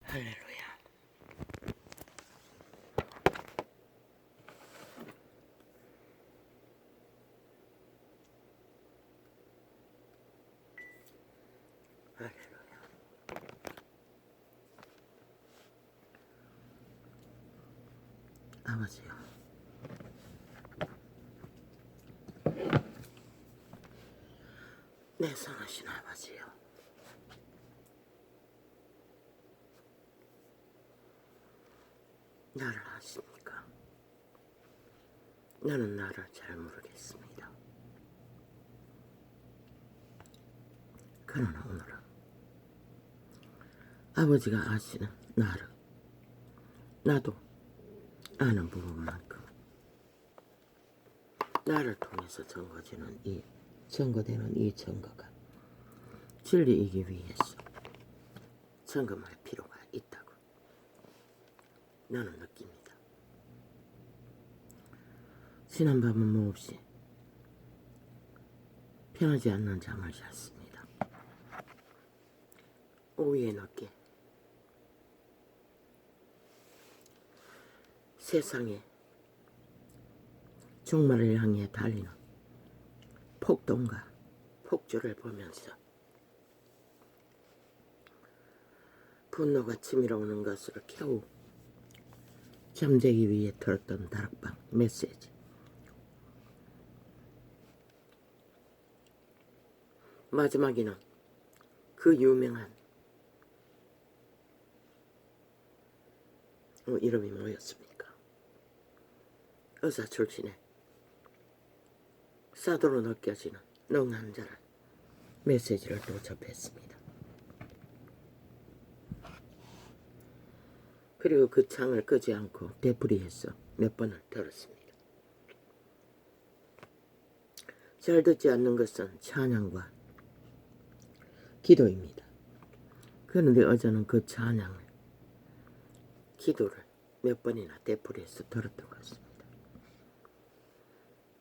할렐루야. 할렐루야. 아버지요, 내 선하신 아버지요, 나를 아십니까? 나는 나를 잘 모르겠습니다. 그러나 오늘은 아버지가 아시는 나를, 나도 아는 부분만큼 나를 통해서 증거되는 이 증거가 진리이기 위해서 점검할 필요가 있다고 나는 느낍니다. 지난밤은 몹시 편하지 않는 잠을 잤습니다. 오후에 늦게 세상에 종말을 향해 달리는 폭동과 폭주를 보면서 분노가 치밀어오는 것을 겨우 잠재기 위해 들었던 다락방 메시지. 마지막에는 그 유명한 이름이 뭐였습니까? 의사 출신의 사도로 느껴지는 능한자란 메시지를 또 접했습니다. 그리고 그 창을 끄지 않고 되풀이해서 몇 번을 들었습니다. 잘 듣지 않는 것은 찬양과 기도입니다. 그런데 어제는 그 찬양을, 기도를 몇 번이나 되풀이해서 들었던 것 같습니다.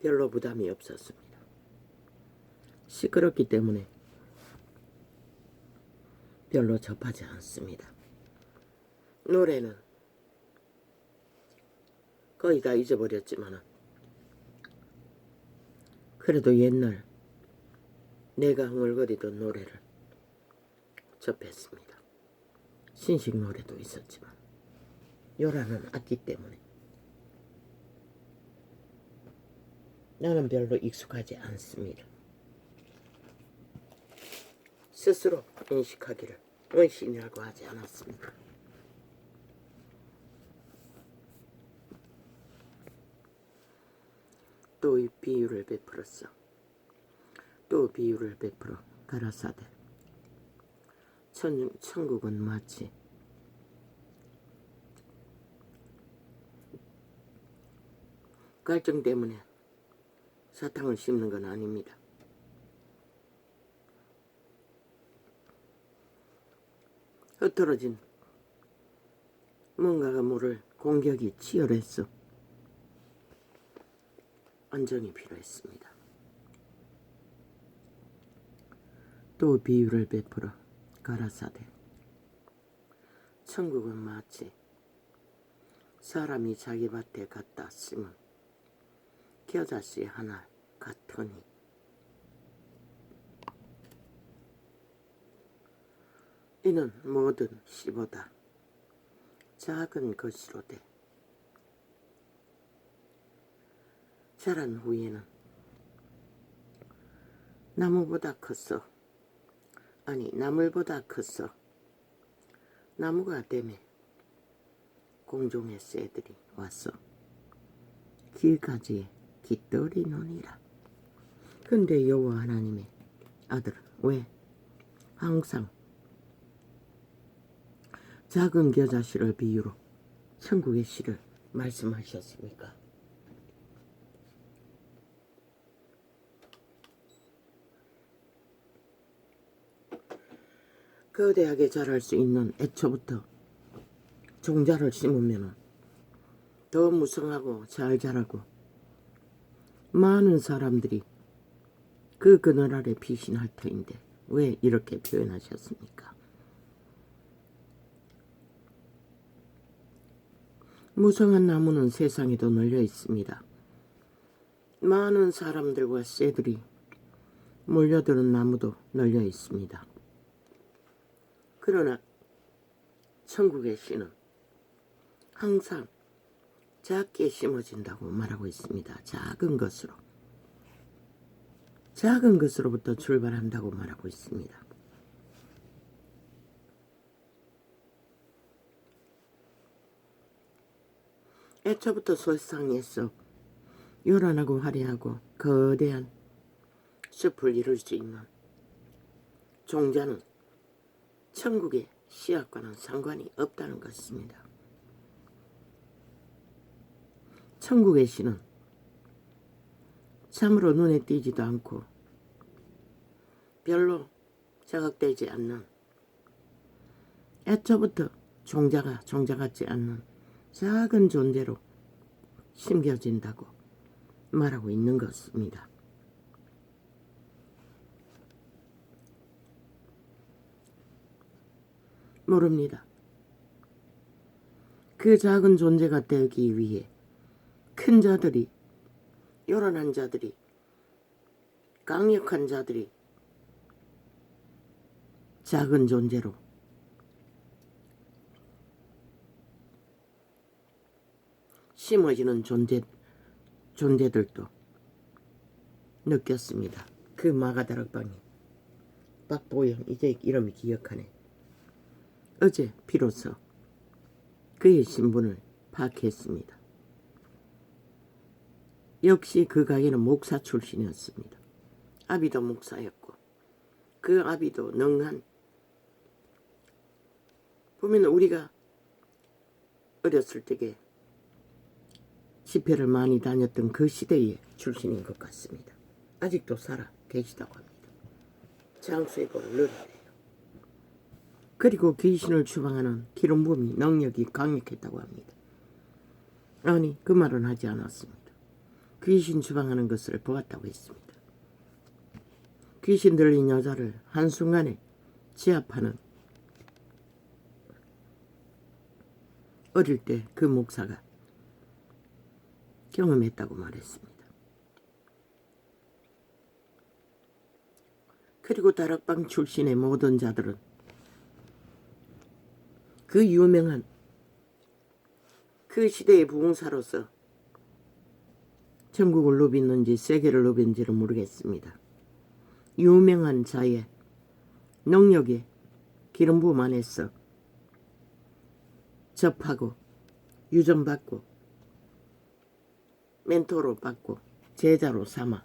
별로 부담이 없었습니다. 시끄럽기 때문에 별로 접하지 않습니다. 노래는 거의 다 잊어버렸지만 그래도 옛날 내가 흥얼거리던 노래를 접했습니다. 신식 노래도 있었지만 요라는 악기 때문에 나는 별로 익숙하지 않습니다. 스스로 인식하기를 원신이라고 하지 않았습니다. 또 이 비유를 베풀었어. 또 비유를 베풀어 가라사대. 천국은 마치 갈증 때문에 사탕을 씹는 건 아닙니다. 흩어진 뭔가가 모를 공격이 치열했어. 안정이 필요했습니다. 또 비유를 베풀어 가라사대. 천국은 마치 사람이 자기 밭에 갖다 심은 겨자씨 하나 같으니 이는 모든 씨보다 작은 것이로되 자란 후에는 나물보다 컸어. 나무가 되매 공중의 새들이 와서 길가지에 깃들이느니라. 근데 여호와 하나님의 아들은 왜 항상 작은 겨자씨를 비유로 천국의 씨를 말씀하셨습니까? 거대하게 자랄 수 있는 애초부터 종자를 심으면 더 무성하고 잘 자라고 많은 사람들이 그 그늘 아래 피신할 터인데 왜 이렇게 표현하셨습니까? 무성한 나무는 세상에도 널려 있습니다. 많은 사람들과 새들이 몰려드는 나무도 널려 있습니다. 그러나 천국의 씨는 항상 작게 심어진다고 말하고 있습니다. 작은 것으로부터 출발한다고 말하고 있습니다. 애초부터 세상에서 요란하고 화려하고 거대한 숲을 이룰 수 있는 종자는 천국의 씨앗과는 상관이 없다는 것입니다. 천국의 씨는 참으로 눈에 띄지도 않고 별로 자각되지 않는, 애초부터 종자 같지 않는 작은 존재로 심겨진다고 말하고 있는 것입니다. 모릅니다. 그 작은 존재가 되기 위해 큰 자들이, 요란한 자들이, 강력한 자들이 작은 존재로 심어지는 존재들도 느꼈습니다. 그 마가다락방이 박보영, 이제 이름이 기억하네. 어제 비로소 그의 신분을 파악했습니다. 역시 그 가게는 목사 출신이었습니다. 아비도 목사였고 그 아비도 능한, 보면 우리가 어렸을 적에 집회를 많이 다녔던 그 시대의 출신인 것 같습니다. 아직도 살아 계시다고 합니다. 장수의 복을 누리래요. 그리고 귀신을 추방하는 기름 부음이 능력이 강력했다고 합니다. 아니, 그 말은 하지 않았습니다. 귀신 추방하는 것을 보았다고 했습니다. 귀신 들린 여자를 한순간에 제압하는, 어릴 때 그 목사가 경험했다고 말했습니다. 그리고 다락방 출신의 모든 자들은 그 유명한, 그 시대의 부흥사로서 전국을 누비는지 세계를 누빈지를 모르겠습니다. 유명한 자의 능력에 기름 부음 안에서 접하고 유전받고 멘토로 받고 제자로 삼아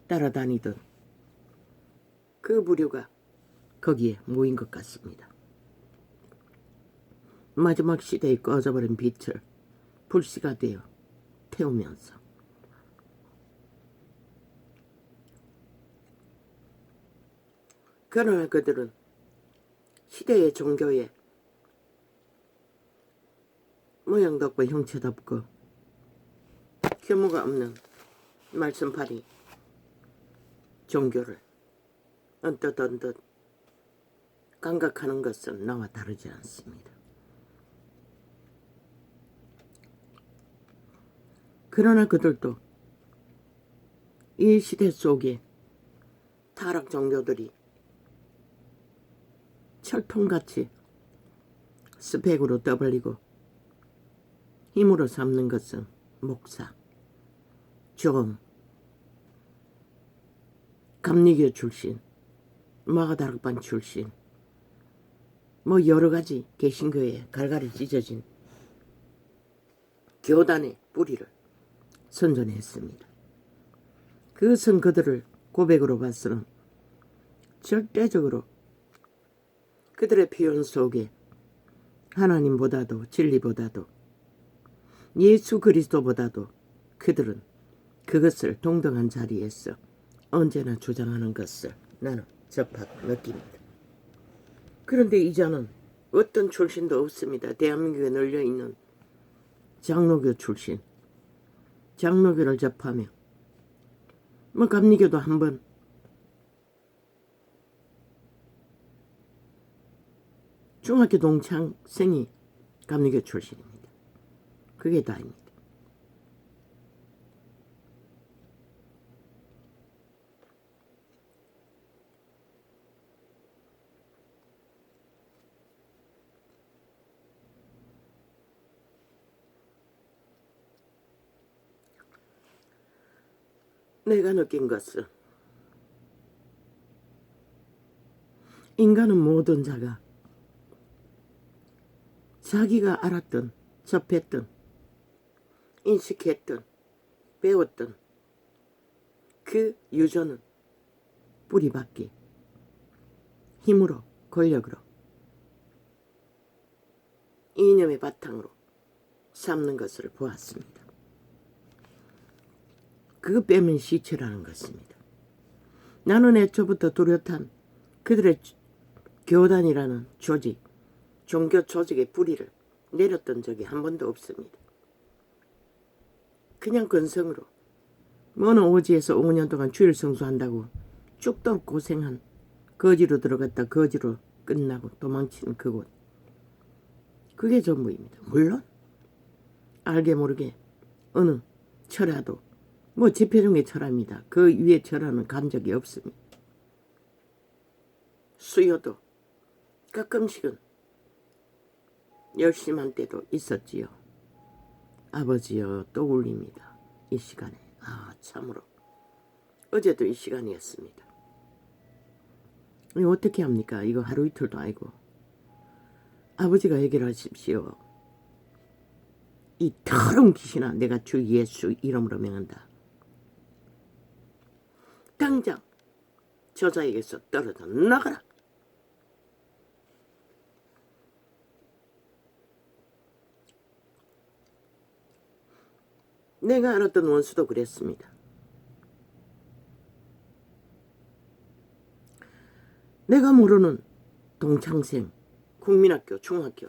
따라다니던 그 부류가 거기에 모인 것 같습니다. 마지막 시대에 꺼져버린 빛을 불씨가 되어 태우면서 그러나 그들은 시대의 종교에 모양도 없고 형체도 없고 규모가 없는 말씀팔이 종교를 언뜻 감각하는 것은 나와 다르지 않습니다. 그러나 그들도 이 시대 속에 타락 종교들이 철통같이 스펙으로 떠벌리고 힘으로 삼는 것은 목사, 종, 감리교 출신, 마가다락반 출신, 뭐 여러가지 개신교에 갈갈이 찢어진 교단의 뿌리를 선전했습니다. 그것은 그들을 고백으로 봐서는 절대적으로 그들의 표현 속에 하나님보다도 진리보다도 예수 그리스도보다도 그들은 그것을 동등한 자리에서 언제나 주장하는 것을 나는 접하고 느낍니다. 그런데 이자는 어떤 출신도 없습니다. 대한민국에 널려있는 장로교 출신, 장로교를 접하며 뭐 감리교도 한번 중학교 동창생이 감리교 출신입니다. 그게 다입니다. 내가 느낀 것은 인간은 모든 자가 자기가 알았던, 접했던, 인식했던, 배웠던 그 유전은 뿌리박기, 힘으로, 권력으로, 이념의 바탕으로 삼는 것을 보았습니다. 그거 빼면 시체라는 것입니다. 나는 애초부터 뚜렷한 그들의 교단이라는 조직, 종교 조직의 뿌리를 내렸던 적이 한 번도 없습니다. 그냥 근성으로 뭐는 오지에서 5년 동안 주일 성수한다고 쭉도록 고생한 거지로 들어갔다 거지로 끝나고 도망치는 그곳. 그게 전부입니다. 물론 알게 모르게 어느 철야도 뭐 집회중의 철야입니다. 그 위에 철야는 간 적이 없습니다. 수요도 가끔씩은 열심한 때도 있었지요. 아버지여 또 울립니다. 이 시간에. 참으로 어제도 이 시간이었습니다. 이거 어떻게 합니까? 이거 하루 이틀도 아니고. 아버지가 해결하십시오. 이 더러운 귀신아, 내가 주 예수 이름으로 명한다. 당장 저자에게서 떨어져 나가라. 내가 알았던 원수도 그랬습니다. 내가 모르는 동창생, 국민학교, 중학교,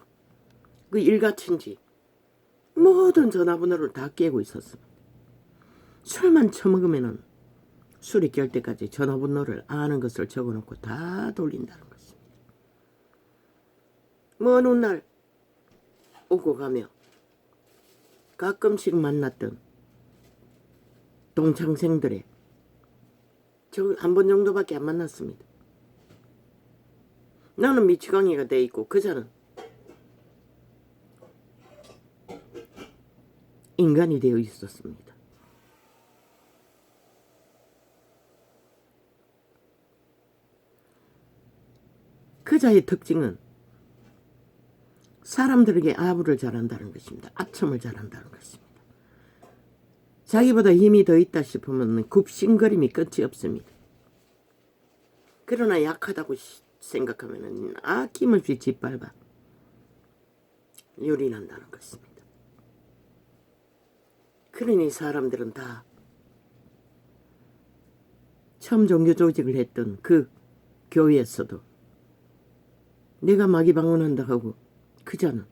그 일가친지 모든 전화번호를 다 깨고 있었습니다. 술만 처먹으면은 술이 깰 때까지 전화번호를 아는 것을 적어놓고 다 돌린다는 것입니다. 먼 훗날 오고 가며 가끔씩 만났던 동창생들의 저 한 번 정도밖에 안 만났습니다. 나는 미치광이가 돼 있고 그자는 인간이 되어 있었습니다. 그자의 특징은 사람들에게 아부를 잘한다는 것입니다. 압첨을 잘한다는 것입니다. 자기보다 힘이 더 있다 싶으면 굽신거림이 끝이 없습니다. 그러나 약하다고 생각하면 아낌없이 짓밟아 유린한다는 것입니다. 그러니 사람들은 다 처음 종교 조직을 했던 그 교회에서도 내가 마귀 방언한다 하고 그자는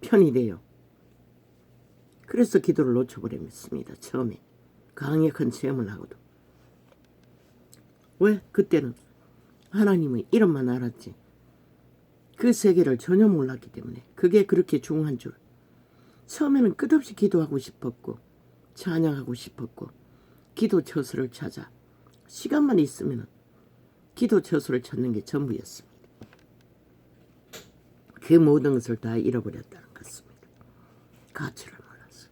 편이 돼요. 그래서 기도를 놓쳐버렸습니다. 처음에 강력한 체험을 하고도. 왜? 그때는 하나님의 이름만 알았지 그 세계를 전혀 몰랐기 때문에 그게 그렇게 중요한 줄. 처음에는 끝없이 기도하고 싶었고 찬양하고 싶었고 기도 처소를 찾아 시간만 있으면 기도 처소를 찾는 게 전부였습니다. 그 모든 것을 다 잃어버렸다는 것입니다. 가치를 몰랐어요.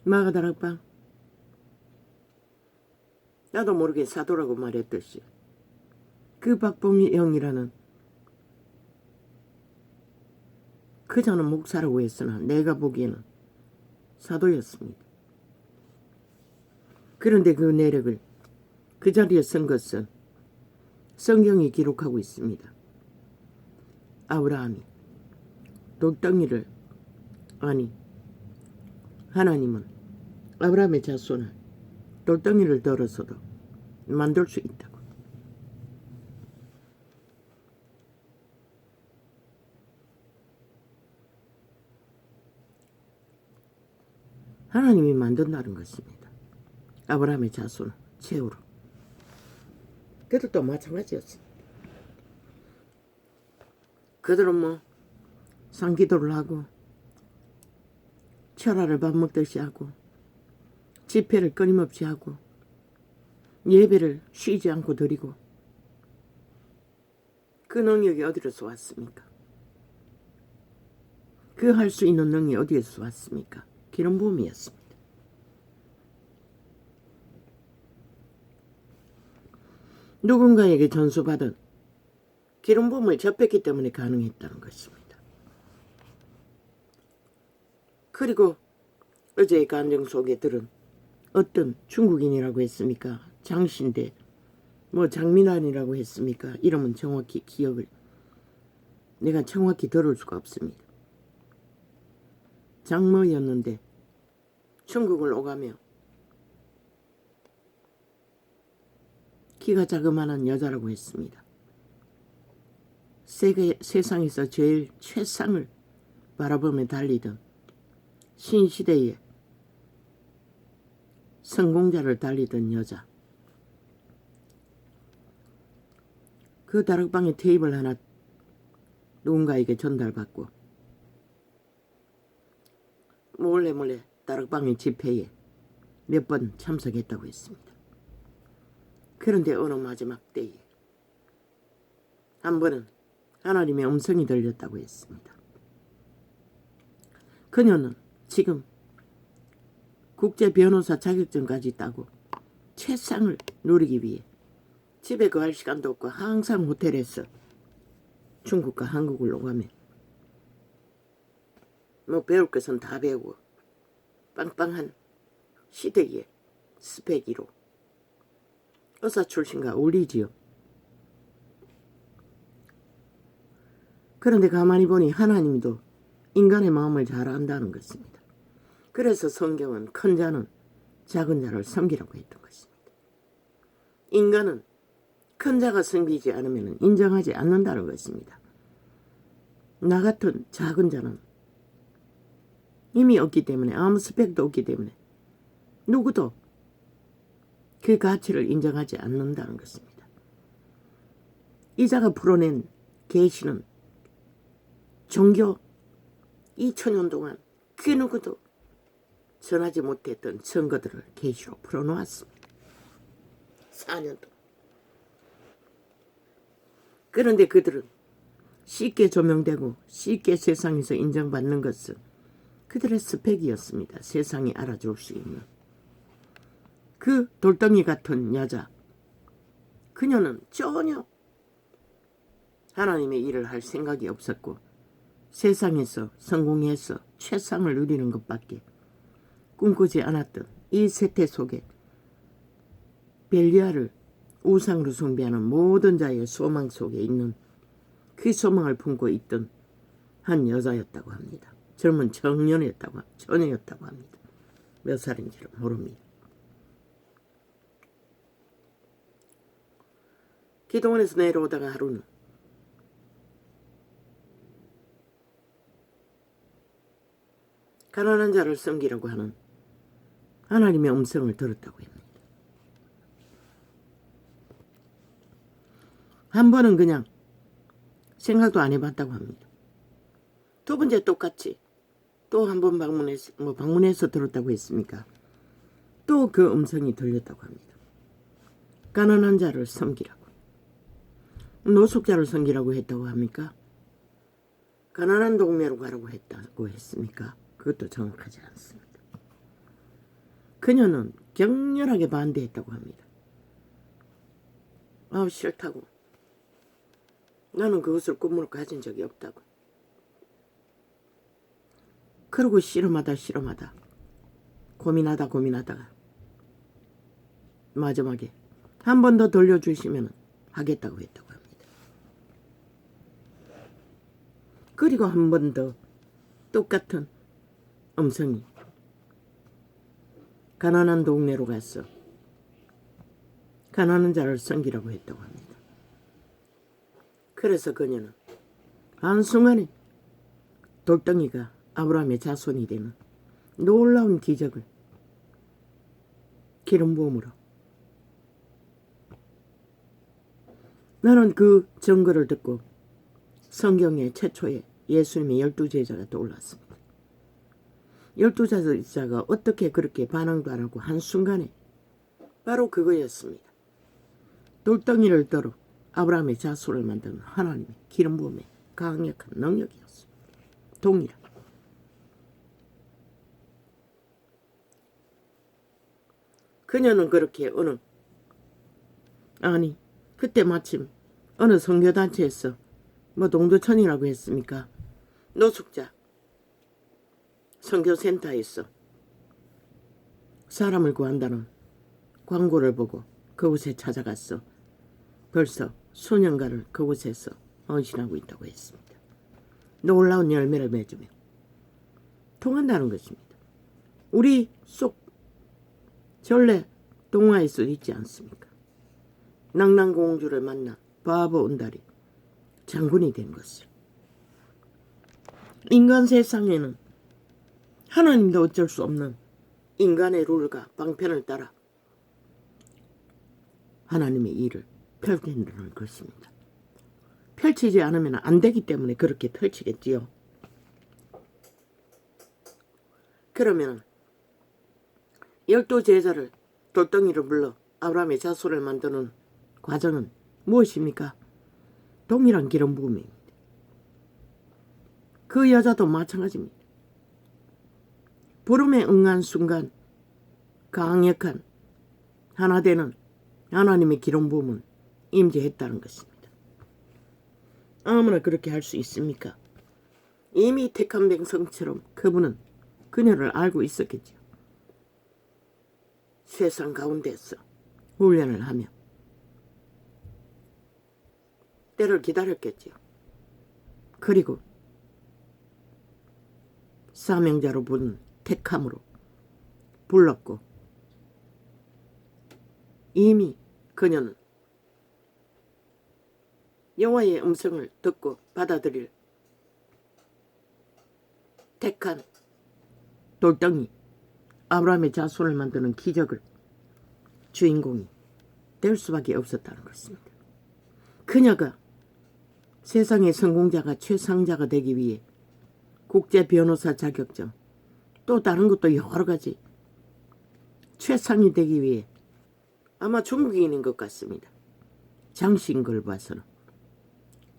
마가다락방 나도 모르게 사도라고 말했듯이 그 박범영이라는 그자는 목사라고 했으나 내가 보기에는 사도였습니다. 그런데 그 내력을 그 자리에 쓴 것은 성경이 기록하고 있습니다. 아브라함이 돌덩이를 하나님은 아브라함의 자손을 돌덩이를 들어서도 만들 수 있다고. 하나님이 만든다는 것입니다. 아브라함의 자손 최후로. 그들도 마찬가지였습니다. 그들은 뭐 상기도를 하고 철화를 밥 먹듯이 하고 집회를 끊임없이 하고 예배를 쉬지 않고 드리고 그 능력이 어디로서 왔습니까? 그 할 수 있는 능력이 어디에서 왔습니까? 기름 부음이었습니다. 누군가에게 전수받은 기름 부음을 접했기 때문에 가능했다는 것입니다. 그리고 어제의 간증 속에 들은 어떤 중국인이라고 했습니까? 장신대 뭐 장민환이라고 했습니까? 이름은 정확히 기억을 내가 정확히 들을 수가 없습니다. 장모였는데 중국을 오가며 키가 자그마한 여자라고 했습니다. 세상에서 제일 최상을 바라보며 달리던 신시대의 성공자를 달리던 여자. 그 다락방에 테이블 하나 누군가에게 전달받고 몰래 다락방의 집회에 몇 번 참석했다고 했습니다. 그런데 어느 마지막 때에 한 번은 하나님의 음성이 들렸다고 했습니다. 그녀는 지금 국제 변호사 자격증까지 따고 최상을 누리기 위해 집에 거할 시간도 없고 항상 호텔에서 중국과 한국을 오가며 뭐 배울 것은 다 배우고 빵빵한 시대의 스펙이로 의사 출신과 어울리지요. 그런데 가만히 보니 하나님도 인간의 마음을 잘 안다는 것입니다. 그래서 성경은 큰 자는 작은 자를 섬기라고 했던 것입니다. 인간은 큰 자가 섬기지 않으면 인정하지 않는다는 것입니다. 나 같은 작은 자는 힘이 없기 때문에 아무 스펙도 없기 때문에 누구도 그 가치를 인정하지 않는다는 것입니다. 이 자가 풀어낸 계시는 종교 2000년 동안 그 누구도 전하지 못했던 증거들을 계시로 풀어놓았습니다. 4년 동안. 그런데 그들은 쉽게 조명되고 쉽게 세상에서 인정받는 것은 그들의 스펙이었습니다. 세상이 알아줄 수 있는. 그 돌덩이 같은 여자. 그녀는 전혀 하나님의 일을 할 생각이 없었고 세상에서 성공해서 최상을 누리는 것밖에 꿈꾸지 않았던 이 세태 속에 벨리아를 우상으로 숭배하는 모든 자의 소망 속에 있는 그 소망을 품고 있던 한 여자였다고 합니다. 젊은 처녀였다고 합니다. 몇 살인지를 모릅니다. 기도원에서 내려오다가 하루는 가난한 자를 섬기라고 하는 하나님의 음성을 들었다고 합니다. 한 번은 그냥 생각도 안 해봤다고 합니다. 두 번째 똑같이 또 한 번 방문해서 들었다고 했습니까? 또 그 음성이 들렸다고 합니다. 가난한 자를 섬기라고. 노숙자를 섬기라고 했다고 합니까? 가난한 동네로 가라고 했다고 했습니까? 그것도 정확하지 않습니다. 그녀는 격렬하게 반대했다고 합니다. 싫다고. 나는 그것을 꿈으로 가진 적이 없다고. 그러고 씨름하다 고민하다가 마지막에 한 번 더 돌려주시면 하겠다고 했다고 합니다. 그리고 한 번 더 똑같은 음성이 가난한 동네로 가서 가난한 자를 섬기라고 했다고 합니다. 그래서 그녀는 한순간에 돌덩이가 아브라함의 자손이 되는 놀라운 기적을 기름 부음으로. 나는 그 증거를 듣고 성경의 최초의 예수님의 12제자가 떠올랐습니다. 12제자가 어떻게 그렇게 반응도 안 하고 한순간에 바로 그거였습니다. 돌덩이를 들어 아브라함의 자손을 만드는 하나님의 기름 부음의 강력한 능력이었습니다. 동일한. 그녀는 그렇게 그때 마침 어느 선교단체에서 동두천이라고 했습니까? 노숙자 선교센터에서 사람을 구한다는 광고를 보고 그곳에 찾아갔어. 벌써 수년간을 그곳에서 헌신하고 있다고 했습니다. 놀라운 열매를 맺으며 통한다는 것입니다. 우리 속 전래 동화에 써 있지 않습니까? 낭랑공주를 만나 바보 온달이 장군이 된 것을. 인간 세상에는 하나님도 어쩔 수 없는 인간의 룰과 방편을 따라 하나님의 일을 펼친다는 것입니다. 펼치지 않으면 안 되기 때문에 그렇게 펼치겠지요. 그러면 12제자를 돌덩이로 불러 아브라함의 자손을 만드는 과정은 무엇입니까? 동일한 기름 부음입니다. 그 여자도 마찬가지입니다. 부름에 응한 순간 강력한 하나 되는 하나님의 기름 부음은 임재했다는 것입니다. 아무나 그렇게 할 수 있습니까? 이미 택한 백성처럼 그분은 그녀를 알고 있었겠죠. 세상 가운데서 훈련을 하며 때를 기다렸겠지요. 그리고 사명자로 부른 택함으로 불렀고 이미 그녀는 여호와의 음성을 듣고 받아들일 택한 돌덩이 아브라함의 자손을 만드는 기적을 주인공이 될 수밖에 없었다는 것입니다. 그녀가 세상의 성공자가 최상자가 되기 위해 국제 변호사 자격증 또 다른 것도 여러 가지 최상이 되기 위해 아마 중국인인 것 같습니다. 장신 걸 봐서는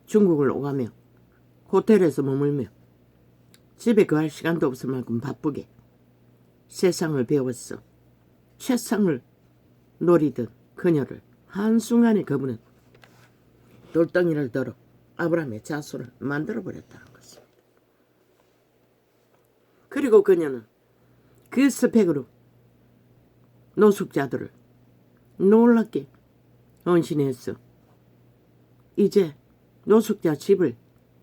중국을 오가며 호텔에서 머물며 집에 그할 시간도 없을 만큼 바쁘게 세상을 배웠어. 최상을 노리던 그녀를 한순간에 그분은 돌덩이를 들어 아브라함의 자손을 만들어버렸다는 것입니다. 그리고 그녀는 그 스펙으로 노숙자들을 놀랍게 헌신했어. 이제 노숙자 집을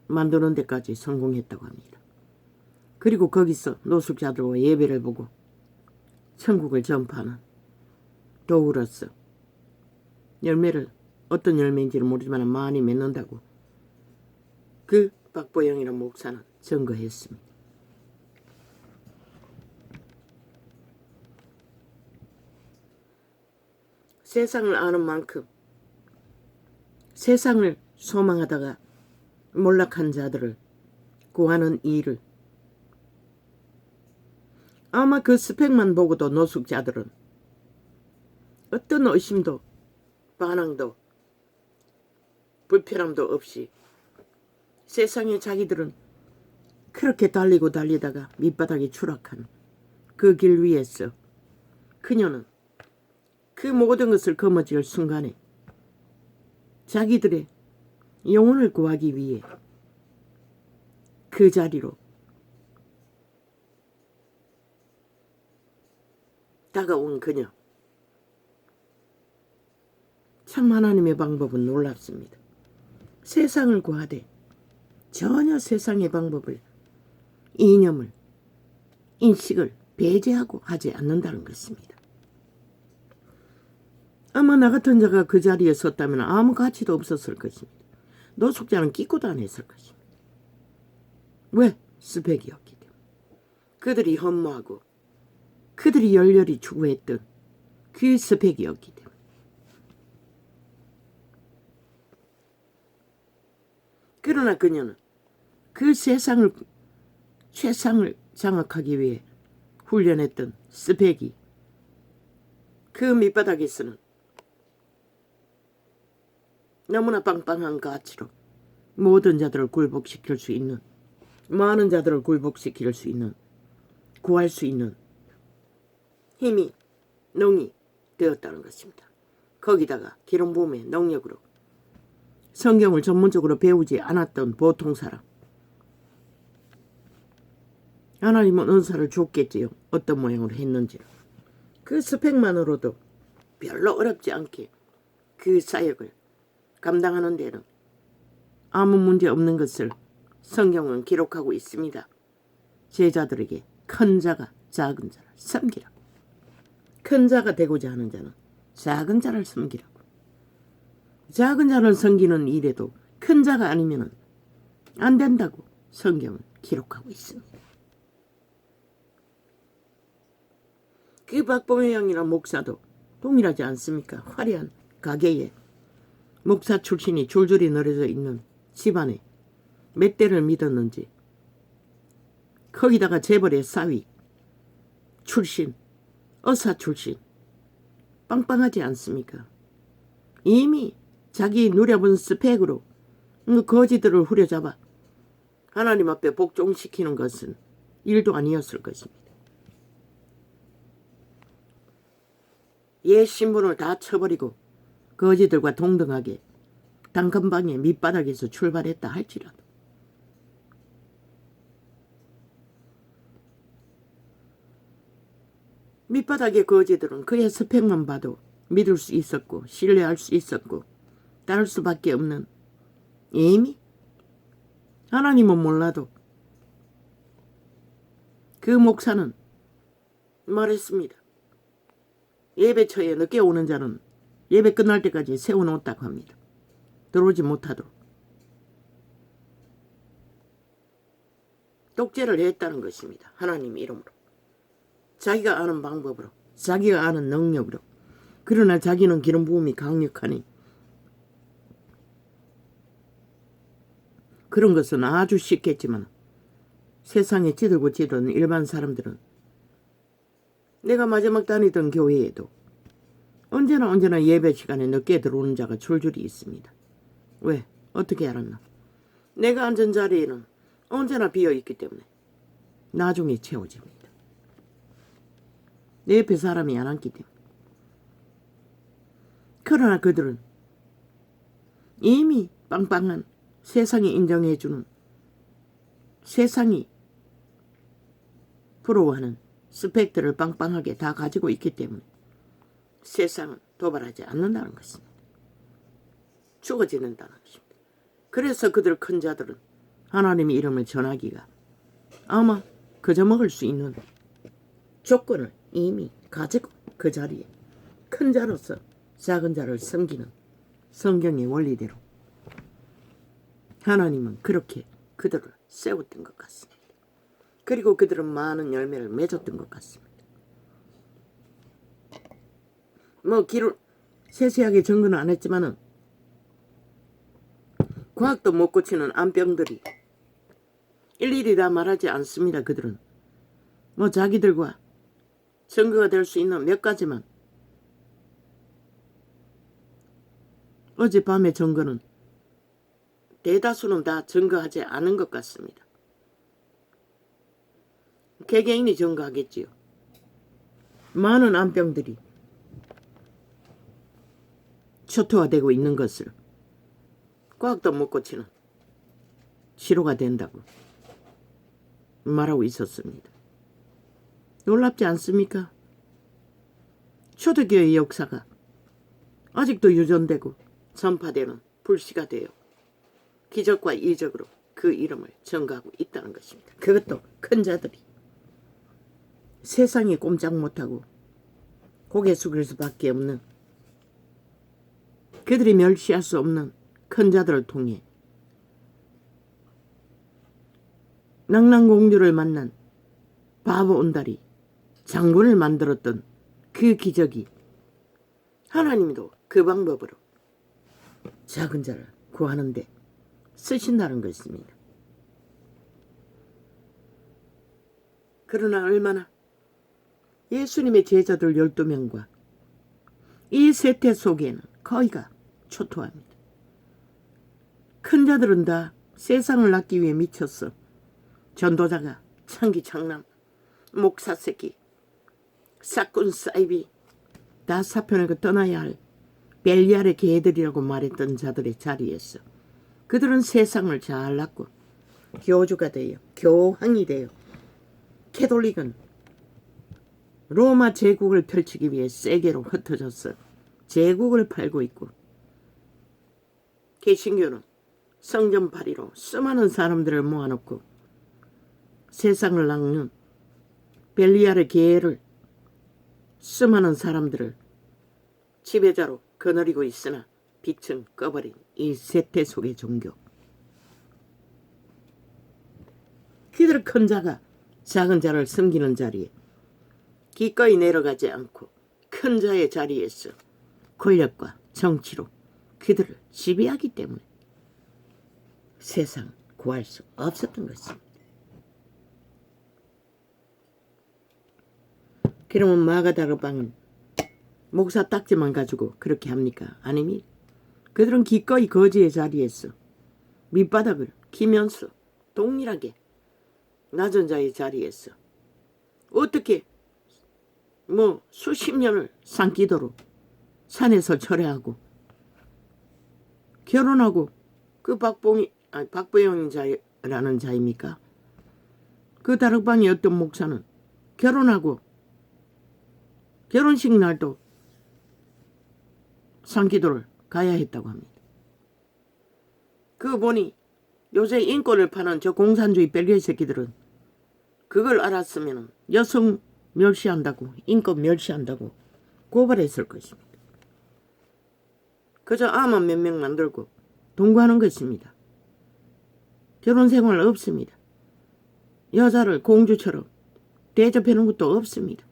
만드는 데까지 성공했다고 합니다. 그리고 거기서 노숙자들과 예배를 보고 천국을 전파하는 도구로서 열매를 어떤 열매인지는 모르지만 많이 맺는다고 그 박보영이라는 목사는 증거했습니다. 세상을 아는 만큼 세상을 소망하다가 몰락한 자들을 구하는 일을 아마 그 스펙만 보고도 노숙자들은 어떤 의심도 반항도 불편함도 없이 세상에 자기들은 그렇게 달리고 달리다가 밑바닥에 추락한 그 길 위에서 그녀는 그 모든 것을 거머쥘 순간에 자기들의 영혼을 구하기 위해 그 자리로 다가온 그녀. 참 하나님의 방법은 놀랍습니다. 세상을 구하되 전혀 세상의 방법을 이념을 인식을 배제하고 하지 않는다는 것입니다. 아마 나 같은 자가 그 자리에 섰다면 아무 가치도 없었을 것입니다. 노숙자는 끼고도 안 했을 것입니다. 왜? 스펙이었기 때문에. 그들이 허무하고 그들이 열렬히 추구했던 그 스펙이었기 때문에. 그러나 그녀는 그 최상을 장악하기 위해 훈련했던 스펙이 그 밑바닥에서는 너무나 빵빵한 가치로 모든 자들을 굴복시킬 수 있는, 많은 자들을 굴복시킬 수 있는, 구할 수 있는 힘이, 능이 되었다는 것입니다. 거기다가 기름부음의 능력으로 성경을 전문적으로 배우지 않았던 보통 사람, 하나님은 은사를 줬겠지요. 어떤 모양으로 했는지. 그 스펙만으로도 별로 어렵지 않게 그 사역을 감당하는 데는 아무 문제 없는 것을 성경은 기록하고 있습니다. 제자들에게 큰 자가 작은 자를 섬기라. 큰 자가 되고자 하는 자는 작은 자를 섬기라고. 작은 자를 섬기는 일에도 큰 자가 아니면 안 된다고 성경은 기록하고 있습니다. 그 박범회 형이란 목사도 동일하지 않습니까? 화려한 가게에 목사 출신이 줄줄이 늘어져 있는 집안에 몇 대를 믿었는지, 거기다가 재벌의 사위 출신, 의사 출신, 빵빵하지 않습니까? 이미 자기 누려본 스펙으로 거지들을 후려잡아 하나님 앞에 복종시키는 것은 일도 아니었을 것입니다. 옛 신분을 다 쳐버리고 거지들과 동등하게 단칸방의 밑바닥에서 출발했다 할지라도 밑바닥의 거지들은 그의 스펙만 봐도 믿을 수 있었고 신뢰할 수 있었고 따를 수밖에 없는, 이미 하나님은 몰라도 그 목사는 말했습니다. 예배처에 늦게 오는 자는 예배 끝날 때까지 세워놓았다고 합니다. 들어오지 못하도록. 독재를 했다는 것입니다. 하나님 이름으로. 자기가 아는 방법으로, 자기가 아는 능력으로. 그러나 자기는 기름 부음이 강력하니 그런 것은 아주 쉽겠지만 세상에 찌들고 찌든 일반 사람들은, 내가 마지막 다니던 교회에도 언제나 예배 시간에 늦게 들어오는 자가 줄줄이 있습니다. 왜? 어떻게 알았나? 내가 앉은 자리에는 언제나 비어있기 때문에 나중에 채워집니다. 내 옆에 사람이 안 앉기 때문에. 그러나 그들은 이미 빵빵한, 세상이 인정해주는, 세상이 부러워하는 스펙들을 빵빵하게 다 가지고 있기 때문에 세상은 도발하지 않는다는 것입니다. 죽어지는다는 것입니다. 그래서 그들 큰 자들은 하나님의 이름을 전하기가 아마 그저 먹을 수 있는 조건을 이미 가지고 그 자리에 큰 자로서 작은 자를 섬기는 성경의 원리대로 하나님은 그렇게 그들을 세웠던 것 같습니다. 그리고 그들은 많은 열매를 맺었던 것 같습니다. 세세하게 증거는 안 했지만은 과학도 못 고치는 암병들이 일일이 다 말하지 않습니다. 그들은 자기들과 증거가 될 수 있는 몇 가지만, 어젯밤의 증거는 대다수는 다 증거하지 않은 것 같습니다. 개개인이 증거하겠지요. 많은 암병들이 초토화되고 있는 것을 과학도 못 고치는 치료가 된다고 말하고 있었습니다. 놀랍지 않습니까? 초대교회의 역사가 아직도 유전되고 전파되는 불씨가 되어 기적과 이적으로 그 이름을 전가하고 있다는 것입니다. 그것도 큰 자들이 세상이 꼼짝 못하고 고개 숙일 수밖에 없는, 그들이 멸시할 수 없는 큰 자들을 통해 낭랑공주를 만난 바보 온달이 장군을 만들었던 그 기적이 하나님도 그 방법으로 작은 자를 구하는데 쓰신다는 것입니다. 그러나 얼마나 예수님의 제자들 12명과 이 세태 속에는 거의가 초토합니다. 큰 자들은 다 세상을 낳기 위해 미쳤어. 전도자가 창기창남, 목사새끼, 싹군 사이비 다 사표내고 떠나야 할 벨리알의 개들이라고 말했던 자들의 자리에서 그들은 세상을 잘 낳고 교주가 되어 교황이 되어 캐톨릭은 로마 제국을 펼치기 위해 세계로 흩어져서 제국을 팔고 있고 개신교는 성전팔이로 수많은 사람들을 모아놓고 세상을 낚는 벨리알의 계를 수많은 사람들을 지배자로 거느리고 있으나 빛은 꺼버린 이 세태 속의 종교. 그들 큰 자가 작은 자를 섬기는 자리에 기꺼이 내려가지 않고 큰 자의 자리에서 권력과 정치로 그들을 지배하기 때문에 세상 구할 수 없었던 것입니다. 그러면 마가다르방은 목사 딱지만 가지고 그렇게 합니까? 아닙니다. 그들은 기꺼이 거지의 자리에서 밑바닥을 기면서 동일하게 낮은 자의 자리에서 어떻게 수십 년을 산기도로 산에서 철회하고 결혼하고 그 박보영 자라는 자입니까? 그 다락방의 어떤 목사는 결혼하고 결혼식 날도 산기도를 가야 했다고 합니다. 그 보니 요새 인권을 파는 저 공산주의 벨기에 새끼들은 그걸 알았으면 여성 멸시한다고 인권 멸시한다고 고발했을 것입니다. 그저 아만 몇 명 만들고 동거하는 것입니다. 결혼 생활 없습니다. 여자를 공주처럼 대접하는 것도 없습니다.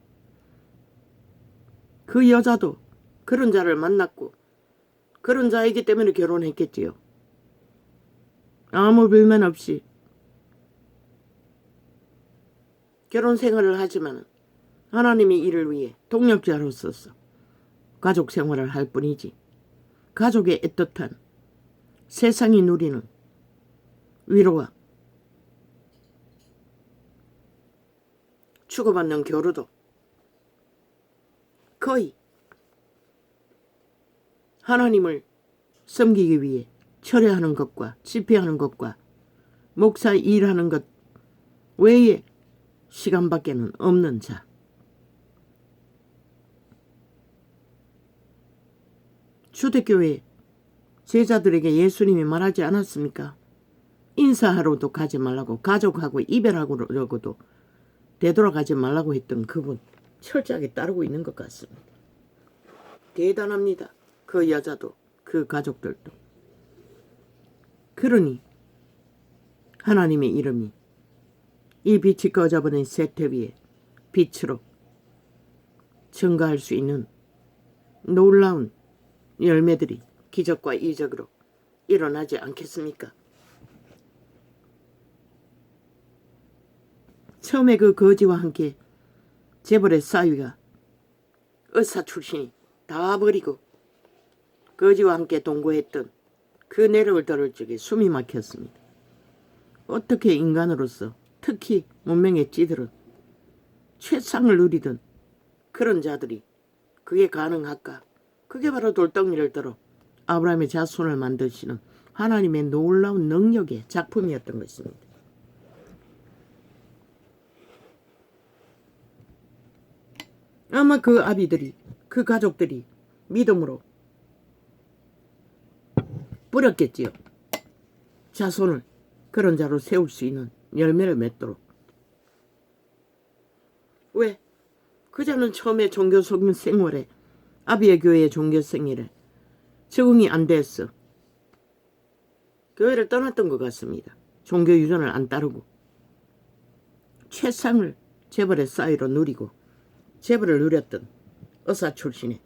그 여자도 그런 자를 만났고 그런 자이기 때문에 결혼했겠지요. 아무 불만 없이 결혼 생활을 하지만 하나님의 일을 위해 동력자로서 가족 생활을 할 뿐이지 가족의 애틋한 세상이 누리는 위로와 주고받는 교류도 거의 하나님을 섬기기 위해 철회하는 것과 집회하는 것과 목사 일하는 것 외에 시간밖에는 없는 자. 초대교회 제자들에게 예수님이 말하지 않았습니까? 인사하러도 가지 말라고 가족하고 이별하고도 되돌아가지 말라고 했던 그분 철저하게 따르고 있는 것 같습니다. 대단합니다. 그 여자도 그 가족들도. 그러니 하나님의 이름이 이 빛이 꺼져버린 세태 위에 빛으로 증가할 수 있는 놀라운 열매들이 기적과 이적으로 일어나지 않겠습니까? 처음에 그 거지와 함께 재벌의 싸위가 의사 출신이 다 버리고 거지와 함께 동거했던 그 내력을 들을 적에 숨이 막혔습니다. 어떻게 인간으로서 특히 문명의 찌들은 최상을 누리던 그런 자들이 그게 가능할까? 그게 바로 돌덩이를 들어 아브라함의 자손을 만드시는 하나님의 놀라운 능력의 작품이었던 것입니다. 아마 그 아비들이 그 가족들이 믿음으로 뿌렸겠지요. 자손을 그런 자로 세울 수 있는 열매를 맺도록. 왜? 그자는 처음에 종교 생활에 아비의 교회의 종교 생활에 적응이 안 됐어. 교회를 떠났던 것 같습니다. 종교 유전을 안 따르고 최상을 재벌의 싸이로 누리고 재벌을 누렸던 의사 출신의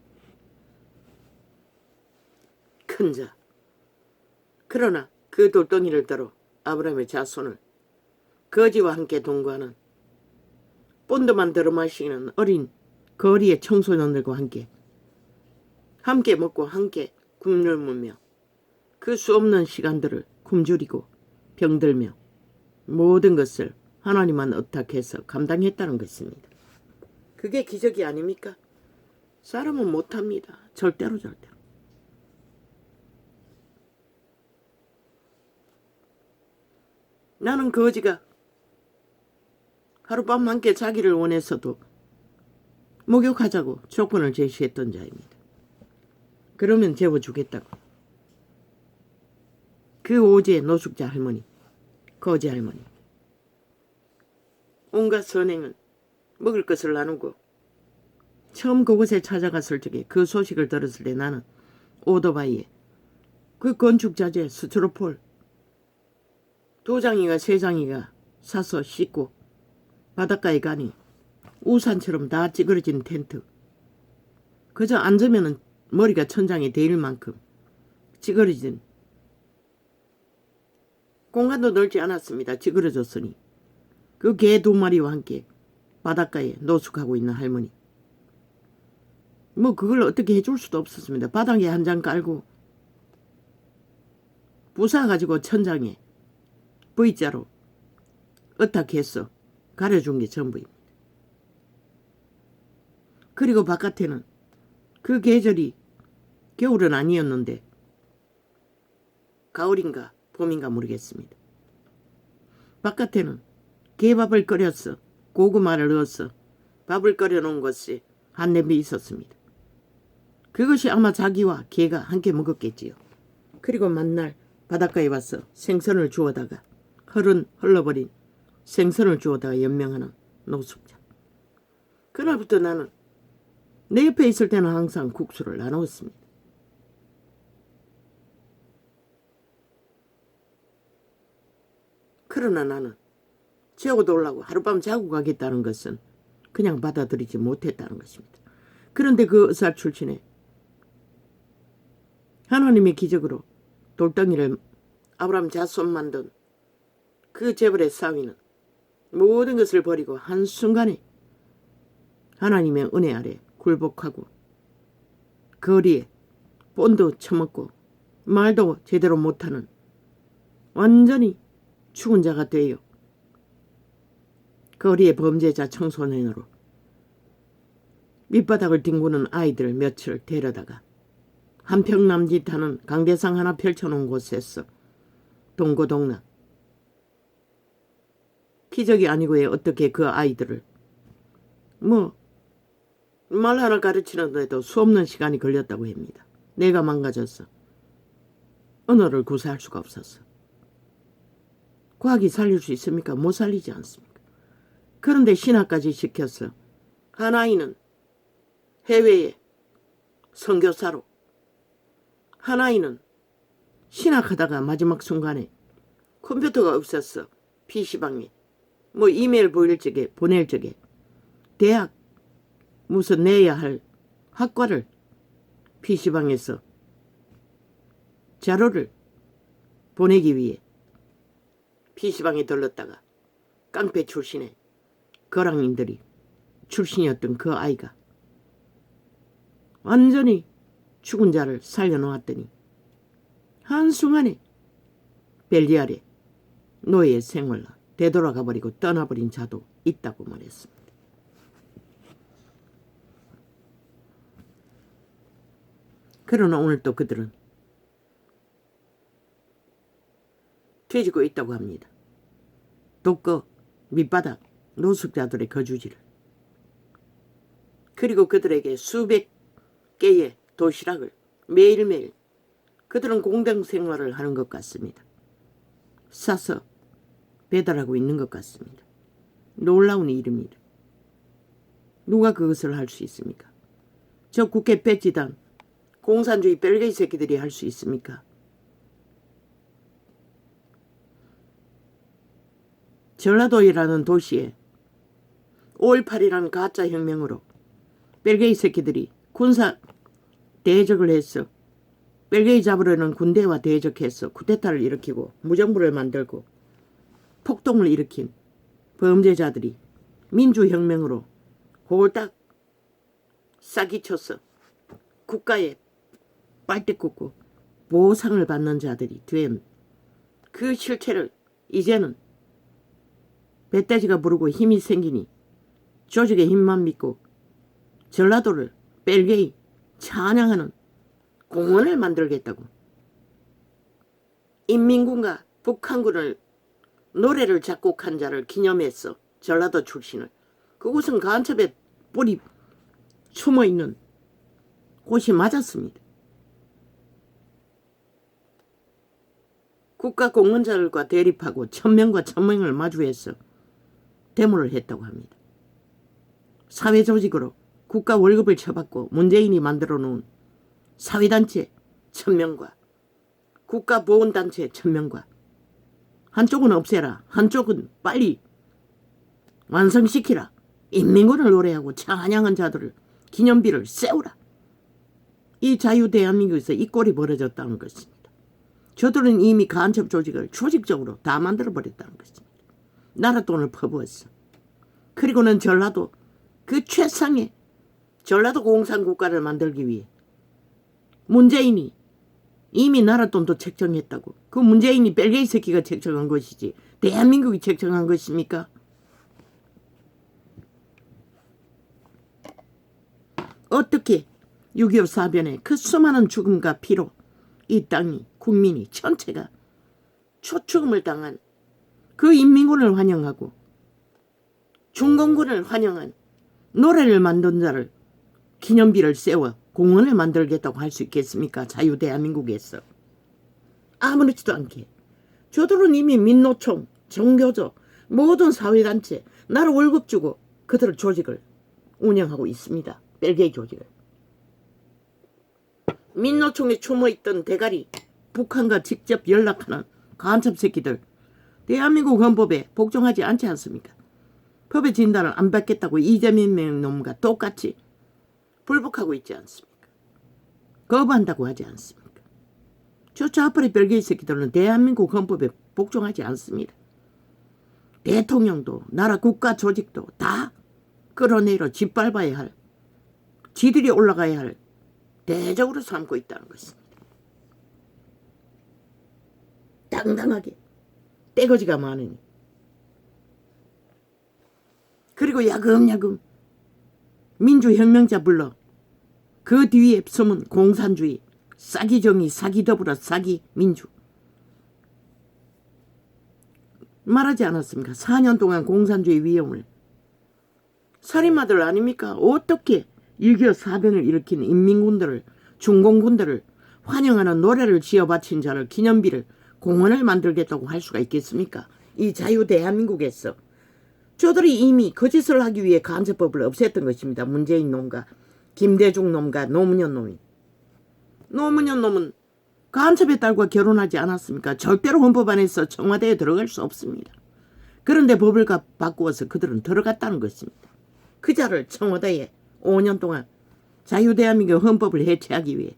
큰 자. 그러나 그 돌덩이를 들어 아브라함의 자손을 거지와 함께 동거하는 본드만 들어마시는 어린 거리의 청소년들과 함께 먹고 함께 굶으며 그 수없는 시간들을 굶주리고 병들며 모든 것을 하나님만 의탁해서 감당했다는 것입니다. 그게 기적이 아닙니까? 사람은 못합니다. 절대로. 나는 거지가 하룻밤 함께 자기를 원해서도 목욕하자고 조건을 제시했던 자입니다. 그러면 재워주겠다고. 그 오지의 노숙자 할머니, 거지 할머니. 온갖 선행은 먹을 것을 나누고 처음 그곳에 찾아갔을 적에 그 소식을 들었을 때 나는 오토바이에 그 건축자재 스티로폴 2장이가 3장이가 사서 씻고 바닷가에 가니 우산처럼 다 찌그러진 텐트. 그저 앉으면 머리가 천장에 대일 만큼 찌그러진 공간도 넓지 않았습니다. 찌그러졌으니 그 개 2마리와 함께 바닷가에 노숙하고 있는 할머니. 뭐 그걸 어떻게 해줄 수도 없었습니다. 바닥에 한 장 깔고 부숴가지고 천장에 V자로 의탁해서 가려준 게 전부입니다. 그리고 바깥에는 그 계절이 겨울은 아니었는데 가을인가 봄인가 모르겠습니다. 바깥에는 개밥을 끓여서 고구마를 넣어서 밥을 끓여놓은 것이 한 냄비 있었습니다. 그것이 아마 자기와 개가 함께 먹었겠지요. 그리고 만날 바닷가에 와서 생선을 주워다가 흘러버린 생선을 주워다가 연명하는 노숙자. 그날부터 나는 내 옆에 있을 때는 항상 국수를 나누었습니다. 그러나 나는 지하고 올라고 하룻밤 자고 가겠다는 것은 그냥 받아들이지 못했다는 것입니다. 그런데 그 의사 출신의 하나님의 기적으로 돌덩이를 아브라함 자손 만든 그 재벌의 사위는 모든 것을 버리고 한순간에 하나님의 은혜 아래 굴복하고 거리에 본도 처먹고 말도 제대로 못하는 완전히 죽은 자가 되어 거리의 범죄자 청소년으로 밑바닥을 뒹구는 아이들 몇을 데려다가 한평 남짓하는 강대상 하나 펼쳐놓은 곳에서 동고동락 기적이 아니고 왜 어떻게 그 아이들을 말 하나 가르치는데도 수없는 시간이 걸렸다고 합니다. 내가 망가져서 언어를 구사할 수가 없었어. 과학이 살릴 수 있습니까? 못 살리지 않습니까? 그런데 신학까지 시켜서 한 아이는 해외에 선교사로 한 아이는 신학하다가 마지막 순간에 컴퓨터가 없었어. PC방에 이메일 보낼 적에 대학 무슨 내야 할 학과를 PC방에서 자료를 보내기 위해 PC방에 들렀다가 깡패 출신의 거랑인들이 출신이었던 그 아이가 완전히 죽은 자를 살려놓았더니 한순간에 벨리 아래 노예의 생활로 되돌아가 버리고 떠나버린 자도 있다고 말했습니다. 그러나 오늘 또 그들은 뒤지고 있다고 합니다. 독거 밑바닥 노숙자들의 거주지를. 그리고 그들에게 수백 개의 도시락을 매일매일 그들은 공동 생활을 하는 것 같습니다. 싸서 배달하고 있는 것 같습니다. 놀라운 일입니다. 누가 그것을 할 수 있습니까? 저 국회 배지당 공산주의 뺄개이 새끼들이 할 수 있습니까? 전라도이라는 도시에 5.18이라는 가짜 혁명으로 벨게이 새끼들이 군사 대적을 했어. 벨게이 잡으려는 군대와 대적해서 쿠데타를 일으키고 무정부를 만들고 폭동을 일으킨 범죄자들이 민주혁명으로 홀딱 싸기쳐서 국가에 빨대 꽂고 보상을 받는 자들이 된 그 실체를 이제는 배떼지가 부르고 힘이 생기니 조직의 힘만 믿고 전라도를 벨게이 찬양하는 공원을 만들겠다고. 인민군과 북한군을 노래를 작곡한 자를 기념해서 전라도 출신을, 그곳은 간첩에 뿌리 숨어있는 곳이 맞았습니다. 국가 공무원자들과 대립하고 천명과 천명을 마주해서 데모를 했다고 합니다. 사회조직으로 국가 월급을 쳐받고 문재인이 만들어 놓은 사회단체 천명과 국가보건단체 천명과 한쪽은 없애라, 한쪽은 빨리 완성시키라, 인민군을 노래하고 찬양한 자들을 기념비를 세우라. 이 자유 대한민국에서 이 꼴이 벌어졌다는 것입니다. 저들은 이미 간첩 조직을 조직적으로 다 만들어버렸다는 것입니다. 나라 돈을 퍼부었어. 그리고는 전라도 그 최상의 전라도 공산국가를 만들기 위해 문재인이 이미 나라 돈도 책정했다고. 그 문재인이 벨게이 새끼가 책정한 것이지 대한민국이 책정한 것입니까? 어떻게 6.25 사변의 그 수많은 죽음과 피로 이 땅이, 국민이 전체가 초축음을 당한 그 인민군을 환영하고 중공군을 환영한 노래를 만든 자를 기념비를 세워 공원을 만들겠다고 할 수 있겠습니까? 자유 대한민국에서. 아무렇지도 않게. 저들은 이미 민노총, 정교조, 모든 사회단체, 나라 월급 주고 그들의 조직을 운영하고 있습니다. 벨게이 조직을. 민노총에 숨어있던 대가리, 북한과 직접 연락하는 간첩 새끼들, 대한민국 헌법에 복종하지 않지 않습니까? 법의 진단을 안 받겠다고 이재명 놈과 똑같이 불복하고 있지 않습니까? 거부한다고 하지 않습니까? 저 좌파리 벨게이 새끼들은 대한민국 헌법에 복종하지 않습니다. 대통령도 나라 국가 조직도 다 끌어내려 짓밟아야 할, 지들이 올라가야 할 대적으로 삼고 있다는 것입니다. 당당하게 떼거지가 많으니. 그리고 야금야금 민주혁명자 불러 그 뒤에 숨은 공산주의, 싸기정의, 싸기더불어, 싸기민주. 말하지 않았습니까? 4년 동안 공산주의 위험을. 살인마들 아닙니까? 어떻게 6.25 사변을 일으킨 인민군들을, 중공군들을 환영하는 노래를 지어 바친 자를 기념비를 공원을 만들겠다고 할 수가 있겠습니까? 이 자유 대한민국에서. 저들이 이미 거짓을 하기 위해 간첩법을 없앴던 것입니다. 문재인 놈과 김대중 놈과 노무현 놈이. 노무현 놈은 간첩의 딸과 결혼하지 않았습니까? 절대로 헌법 안에서 청와대에 들어갈 수 없습니다. 그런데 법을 바꾸어서 그들은 들어갔다는 것입니다. 그 자를 청와대에 5년 동안 자유대한민국 헌법을 해체하기 위해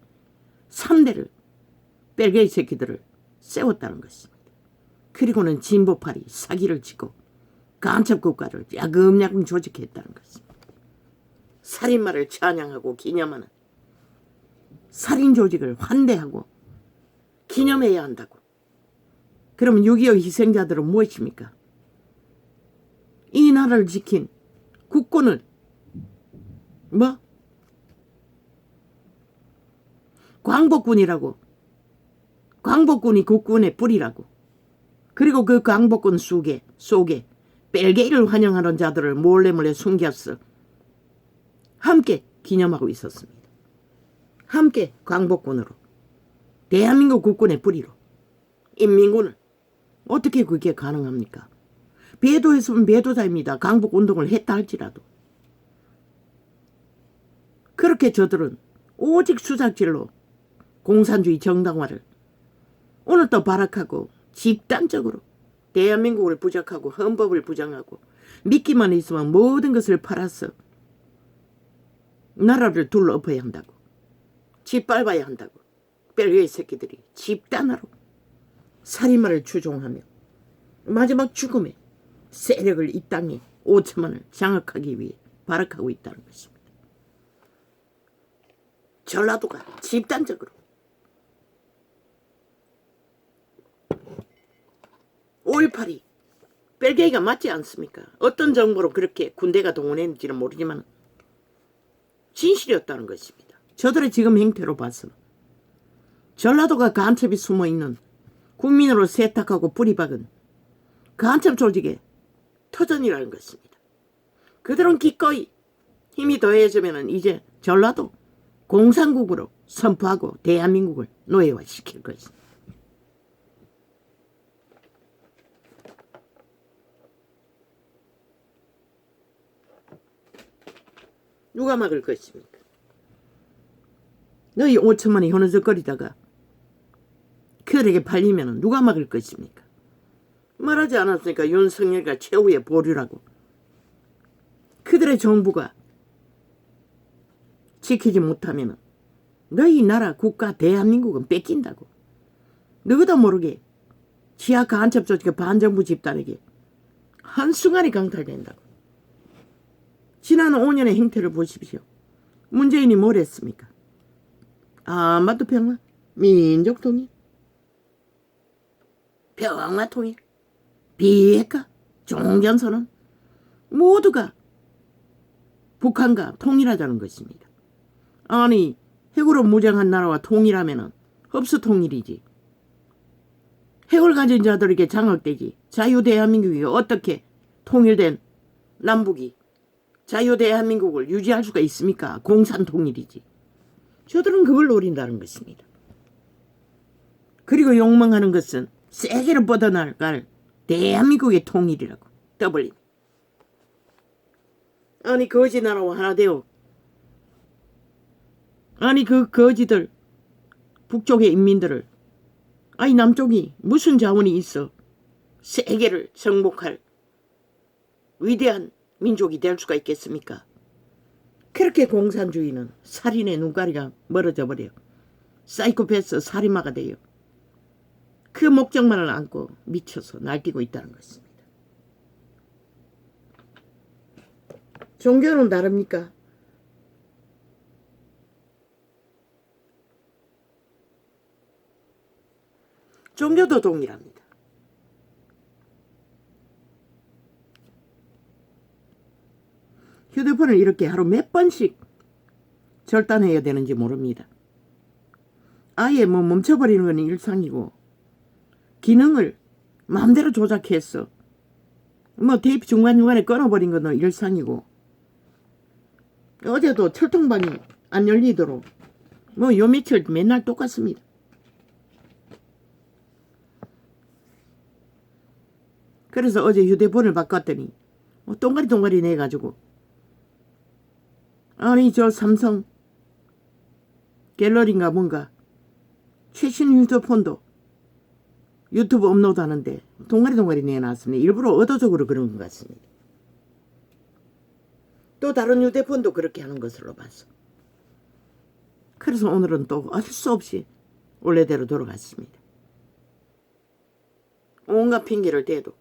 3대를 벨게이 새끼들을 세웠다는 것입니다. 그리고는 진보파리 사기를 치고 간첩국가를 야금야금 조직했다는 것입니다. 살인마를 찬양하고 기념하는 살인조직을 환대하고 기념해야 한다고. 그러면 6.25 희생자들은 무엇입니까? 이 나라를 지킨 국군을 광복군이라고. 광복군이 국군의 뿌리라고. 그리고 그 광복군 속에 벨게이를 환영하는 자들을 몰래 숨겼어. 함께 기념하고 있었습니다. 함께 광복군으로, 대한민국 국군의 뿌리로, 인민군을. 어떻게 그게 가능합니까? 배도했으면 배도자입니다. 광복운동을 했다 할지라도. 그렇게 저들은 오직 수작질로 공산주의 정당화를 오늘 또 발악하고 집단적으로 대한민국을 부정하고 헌법을 부정하고 믿기만 있으면 모든 것을 팔아서 나라를 둘러 엎어야 한다고. 짓밟아야 한다고. 벨기에 새끼들이 집단으로 살인마를 추종하며 마지막 죽음에 세력을 이 땅에 5천만을 장악하기 위해 발악하고 있다는 것입니다. 전라도가 집단적으로 5.18이 벨기에가 맞지 않습니까? 어떤 정보로 그렇게 군대가 동원했는지는 모르지만 진실이었다는 것입니다. 저들의 지금 행태로 봐서 전라도가 간첩이 숨어있는 국민으로 세탁하고 뿌리박은 간첩 조직의 터전이라는 것입니다. 그들은 기꺼이 힘이 더해지면 이제 전라도 공산국으로 선포하고 대한민국을 노예화시킬 것입니다. 누가 막을 것입니까? 너희 5천만이 현어적거리다가 그들에게 팔리면 누가 막을 것입니까? 말하지 않았으니까 윤석열과 최후의 보류라고. 그들의 정부가 지키지 못하면 너희 나라 국가 대한민국은 뺏긴다고. 너희도 모르게 지하 간첩 조직의 반정부 집단에게 한순간에 강탈된다고. 지난 5년의 행태를 보십시오. 문재인이 뭘 했습니까? 한반도 평화, 민족 통일, 평화 통일, 비핵화, 종전선언 모두가 북한과 통일하자는 것입니다. 아니 핵으로 무장한 나라와 통일하면 흡수 통일이지. 핵을 가진 자들에게 장악되지. 자유대한민국이 어떻게 통일된 남북이 자유대한민국을 유지할 수가 있습니까? 공산통일이지. 저들은 그걸 노린다는 것입니다. 그리고 욕망하는 것은 세계로 뻗어나갈 대한민국의 통일이라고. 더블링. 아니 거지 나라와 하나 되어. 아니 그 거지들 북쪽의 인민들을 아니 남쪽이 무슨 자원이 있어 세계를 정복할 위대한 민족이 될 수가 있겠습니까? 그렇게 공산주의는 살인의 눈가리가 멀어져 버려. 사이코패스 살인마가 돼요. 그 목적만을 안고 미쳐서 날뛰고 있다는 것입니다. 종교는 다릅니까? 종교도 동일합니다. 휴대폰을 이렇게 하루 몇 번씩 절단해야 되는지 모릅니다. 아예 멈춰버리는 건 일상이고 기능을 마음대로 조작해서 테이프 중간중간에 끊어버린 건 일상이고 어제도 철통방이 안 열리도록 요 며칠 맨날 똑같습니다. 그래서 어제 휴대폰을 바꿨더니 동가리 내가지고 아니 저 삼성 갤러리인가 뭔가 최신 휴대폰도 유튜브 업로드 하는데 동가리 내놨습니다. 일부러 의도적으로 그런 것 같습니다. 또 다른 휴대폰도 그렇게 하는 것으로 봐서 그래서 오늘은 또 할 수 없이 원래대로 돌아갔습니다. 온갖 핑계를 대도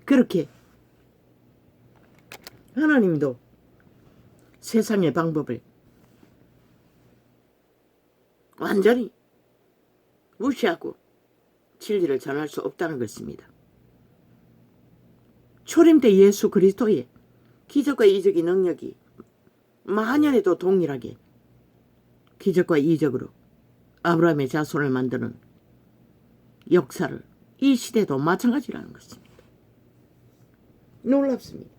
그렇게 하나님도 세상의 방법을 완전히 무시하고 진리를 전할 수 없다는 것입니다. 초림 때 예수 그리스도의 기적과 이적의 능력이 만연에도 동일하게 기적과 이적으로 아브라함의 자손을 만드는 역사를 이 시대도 마찬가지라는 것입니다. 놀랍습니다.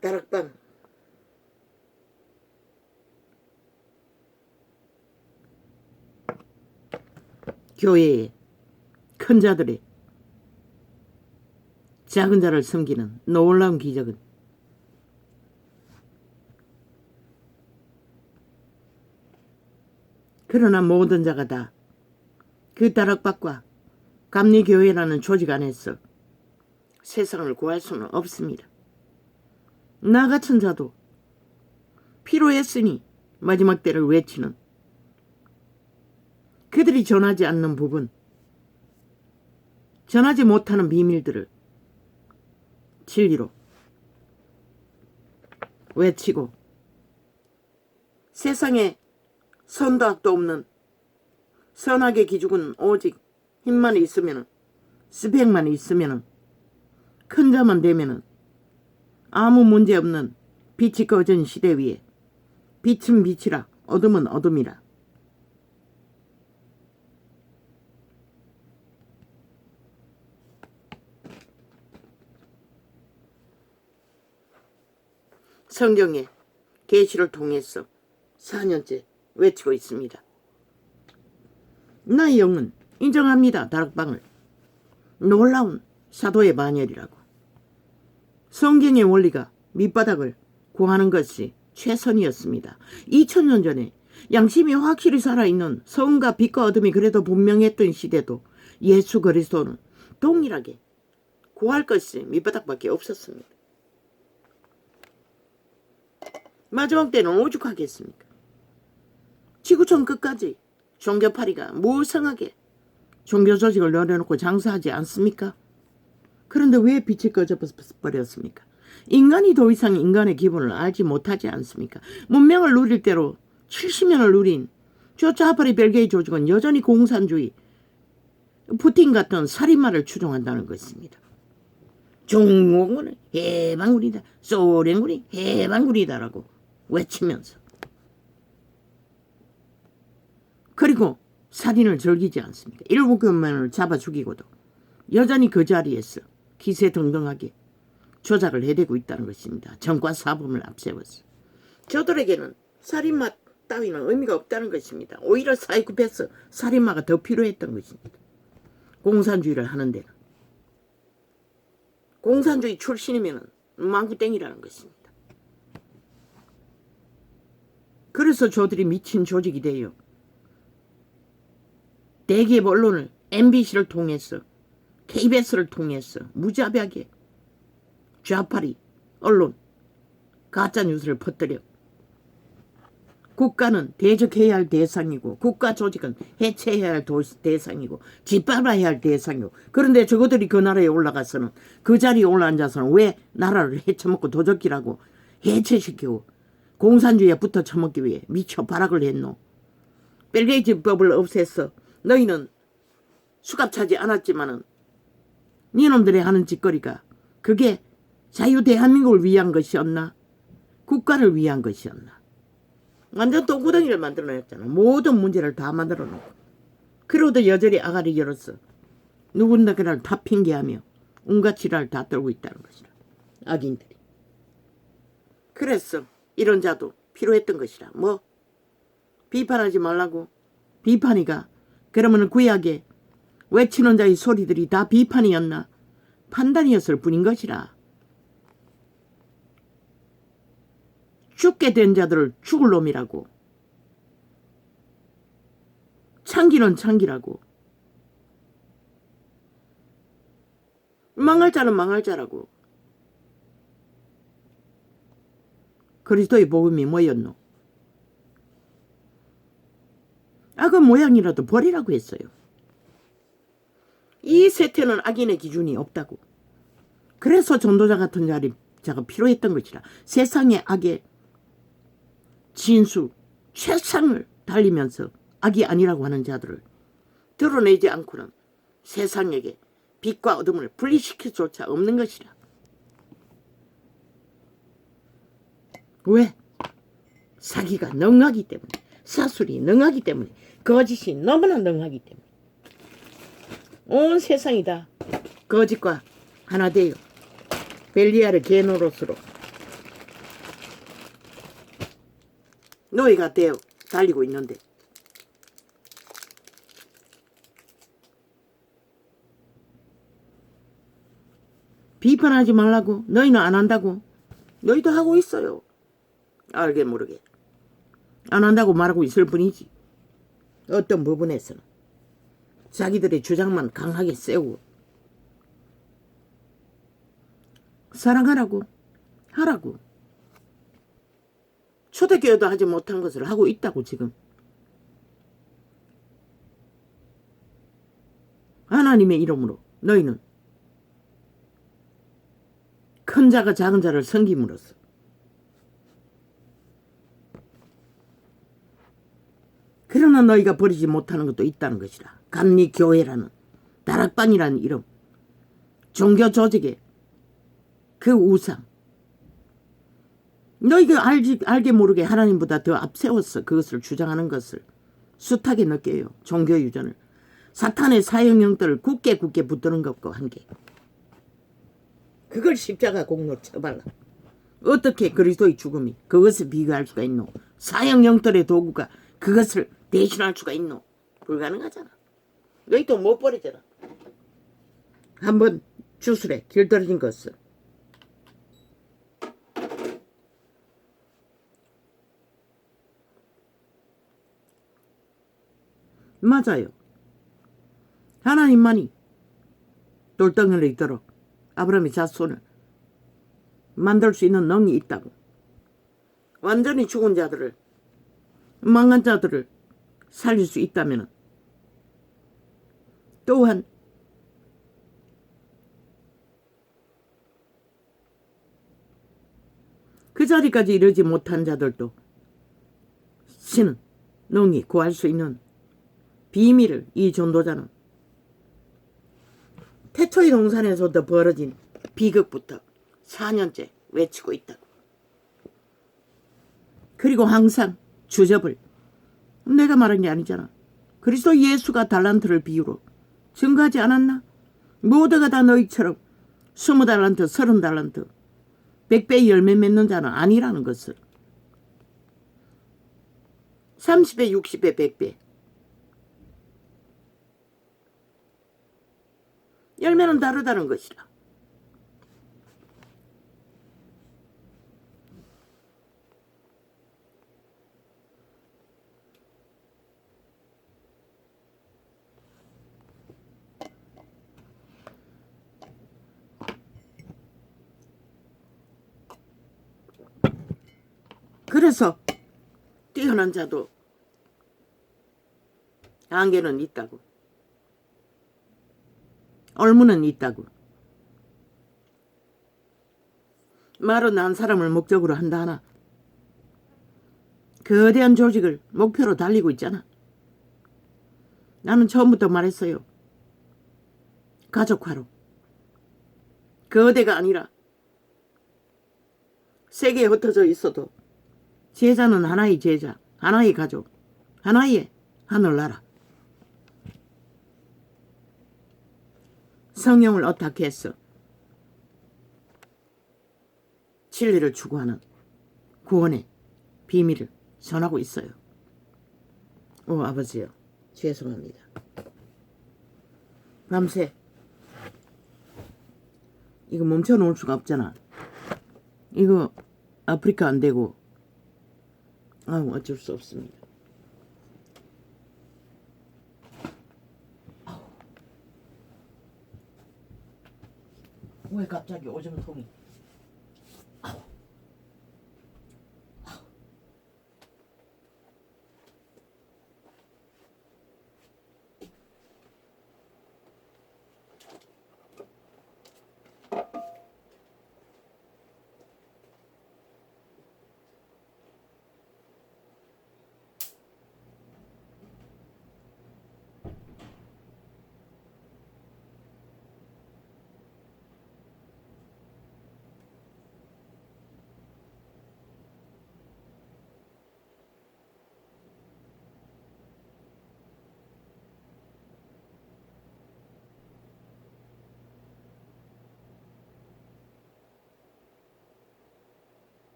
다락방 교회의 큰 자들의 작은 자를 섬기는 놀라운 기적은 그러나 모든 자가 다 그 다락방과 감리교회라는 조직 안에서 세상을 구할 수는 없습니다. 나 같은 자도 필요했으니 마지막 때를 외치는 그들이 전하지 않는 부분, 전하지 못하는 비밀들을 진리로 외치고 세상에 선도 악도 없는 선악의 기죽은 오직 힘만 있으면, 스펙만 있으면, 큰 자만 되면 아무 문제 없는 빛이 꺼진 시대 위에 빛은 빛이라 어둠은 어둠이라. 성경의 계시를 통해서 4년째 외치고 있습니다. 나의 영은 인정합니다. 다락방을 놀라운 사도의 반열이라고. 성경의 원리가 밑바닥을 구하는 것이 최선이었습니다. 2000년 전에 양심이 확실히 살아있는 성과 빛과 어둠이 그래도 분명했던 시대도 예수 그리스도는 동일하게 구할 것이 밑바닥밖에 없었습니다. 마지막 때는 오죽하겠습니까? 지구촌 끝까지 종교파리가 무성하게 종교 조직을 내려놓고 장사하지 않습니까? 그런데 왜 빛이 꺼져버렸습니까? 인간이 더 이상 인간의 기분을 알지 못하지 않습니까? 문명을 누릴 대로 70년을 누린 저 자파리 벨게이 조직은 여전히 공산주의, 푸틴 같은 살인마를 추종한다는 것입니다. 중국은 해방군이다, 소련군이 해방군이다라고 외치면서, 그리고 살인을 즐기지 않습니까? 일부 교민을 잡아 죽이고도 여전히 그 자리에서 기세등등하게 조작을 해대고 있다는 것입니다. 정과 사범을 앞세워서. 저들에게는 살인마 따위는 의미가 없다는 것입니다. 오히려 사이코패스 살인마가 더 필요했던 것입니다. 공산주의를 하는 데는. 공산주의 출신이면 망구땡이라는 것입니다. 그래서 저들이 미친 조직이 돼요. 대기업 언론을 MBC를 통해서, KBS를 통해서 무자비하게 좌파리 언론 가짜뉴스를 퍼뜨려 국가는 대적해야 할 대상이고 국가 조직은 해체해야 할 대상이고 짓밟아야 할 대상이고, 그런데 저거들이 그 나라에 올라가서는, 그 자리에 올라앉아서는 왜 나라를 해쳐먹고 도적질하고 해체시키고 공산주의에 붙어 처먹기 위해 미쳐 발악을 했노. 벨게이츠법을 없앴어. 너희는 수갑 차지 않았지만은 니놈들이 하는 짓거리가 그게 자유 대한민국을 위한 것이었나? 국가를 위한 것이었나? 완전 똥구덩이를 만들어냈잖아. 모든 문제를 다 만들어놓고. 그러고도 여전히 아가리 열었어. 누군가를 다 핑계하며 온갖 지랄을 다 떨고 있다는 것이라. 악인들이. 그래서 이런 자도 필요했던 것이라. 뭐? 비판하지 말라고. 비판이가 그러면 구약에 외치는 자의 소리들이 다 비판이었나? 판단이었을 뿐인 것이라. 죽게 된 자들을 죽을 놈이라고. 창기는 창기라고. 망할 자는 망할 자라고. 그리스도의 복음이 뭐였노? 악의 모양이라도 버리라고 했어요. 이 세태는 악인의 기준이 없다고. 그래서 전도자 같은 자가 필요했던 것이라. 세상의 악의 진수, 최상을 달리면서 악이 아니라고 하는 자들을 드러내지 않고는 세상에게 빛과 어둠을 분리시킬 수조차 없는 것이라. 왜? 사기가 능하기 때문에, 사술이 능하기 때문에, 거짓이 너무나 능하기 때문에. 온 세상이 다 거짓과 하나 되어 벨리알의 개노릇으로 노예가 되어 달리고 있는데, 비판하지 말라고. 너희는 안 한다고. 너희도 하고 있어요. 알게 모르게 안 한다고 말하고 있을 뿐이지. 어떤 부분에서는 자기들의 주장만 강하게 세우고 사랑하라고 하라고. 초대교회도 하지 못한 것을 하고 있다고 지금. 하나님의 이름으로 너희는 큰 자가 작은 자를 섬김으로써 그러나 너희가 버리지 못하는 것도 있다는 것이라. 감리교회라는 다락방이라는 이름, 종교 조직의 그 우상, 너희가 알게 모르게 하나님보다 더 앞세워서 그것을 주장하는 것을 숱하게 느껴요. 종교 유전을. 사탄의 사형령들을 굳게 붙드는 것과 함께 그걸 십자가 공로로 쳐발라. 어떻게 그리스도의 죽음이 그것을 비교할 수가 있노? 사형령들의 도구가 그것을 대신할 수가 있노? 불가능하잖아. 너희도 못 버리잖아. 한번 주술에 길들여진 것을. 맞아요. 하나님만이 돌덩이를 있도록 아브라함의 자손을 만들 수 있는 능력이 있다고. 완전히 죽은 자들을, 망한 자들을 살릴 수 있다면 또한 그 자리까지 이르지 못한 자들도 신은 능히 구할 수 있는 비밀을 이 전도자는 태초의 동산에서도 벌어진 비극부터 4년째 외치고 있다고. 그리고 항상 주접을 내가 말한 게 아니잖아. 그리스도 예수가 달란트를 비유로 증거하지 않았나? 모두가 다 너희처럼 20달란트, 30달란트 100배의 열매 맺는 자는 아니라는 것을. 30배, 60배, 100배. 열매는 다르다는 것이라. 그래서 뛰어난 자도 한계는 있다고. 얼무는 있다고. 말은 한 사람을 목적으로 한다 하나 거대한 조직을 목표로 달리고 있잖아. 나는 처음부터 말했어요. 가족화로. 거대가 아니라 세계에 흩어져 있어도 제자는 하나의 제자, 하나의 가족, 하나의 하늘나라. 성령을 어떻게 해서 진리를 추구하는 구원의 비밀을 전하고 있어요. 아버지요. 죄송합니다. 밤새 이거 멈춰 놓을 수가 없잖아. 이거 아프리카 안 되고 어쩔 수 없습니다. 왜 갑자기 오줌통이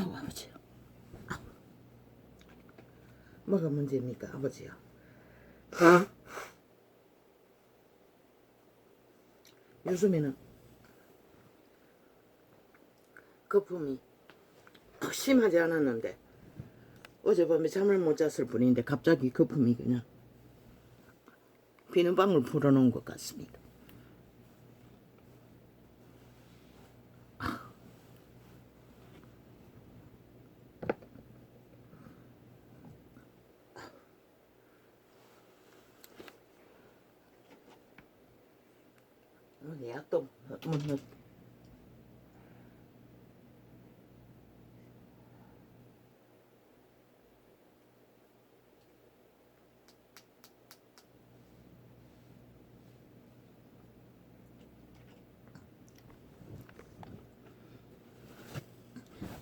아우 아버지요. 뭐가 문제입니까 아버지요? 요즘에는 거품이 심하지 않았는데 어젯밤에 잠을 못 잤을 뿐인데 갑자기 거품이 그냥 비눗방울 불어넣은 것 같습니다. 약도 못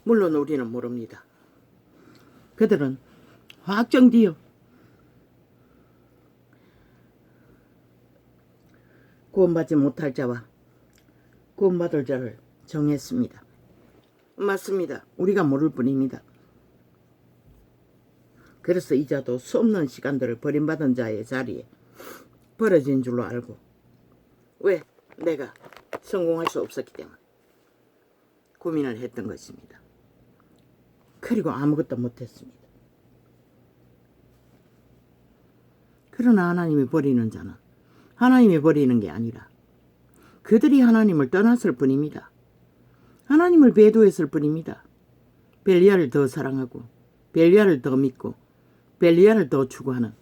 물론 우리는 모릅니다. 그들은 확정지어 구원받지 못할 자와 구원받을 자를 정했습니다. 맞습니다. 우리가 모를 뿐입니다. 그래서 이 자도 수없는 시간들을 버림받은 자의 자리에 벌어진 줄로 알고 왜 내가 성공할 수 없었기 때문에 고민을 했던 것입니다. 그리고 아무것도 못했습니다. 그러나 하나님이 버리는 자는 하나님이 버리는 게 아니라 그들이 하나님을 떠났을 뿐입니다. 하나님을 배도했을 뿐입니다. 벨리알을 더 사랑하고 벨리알을 더 믿고 벨리알을 더 추구하는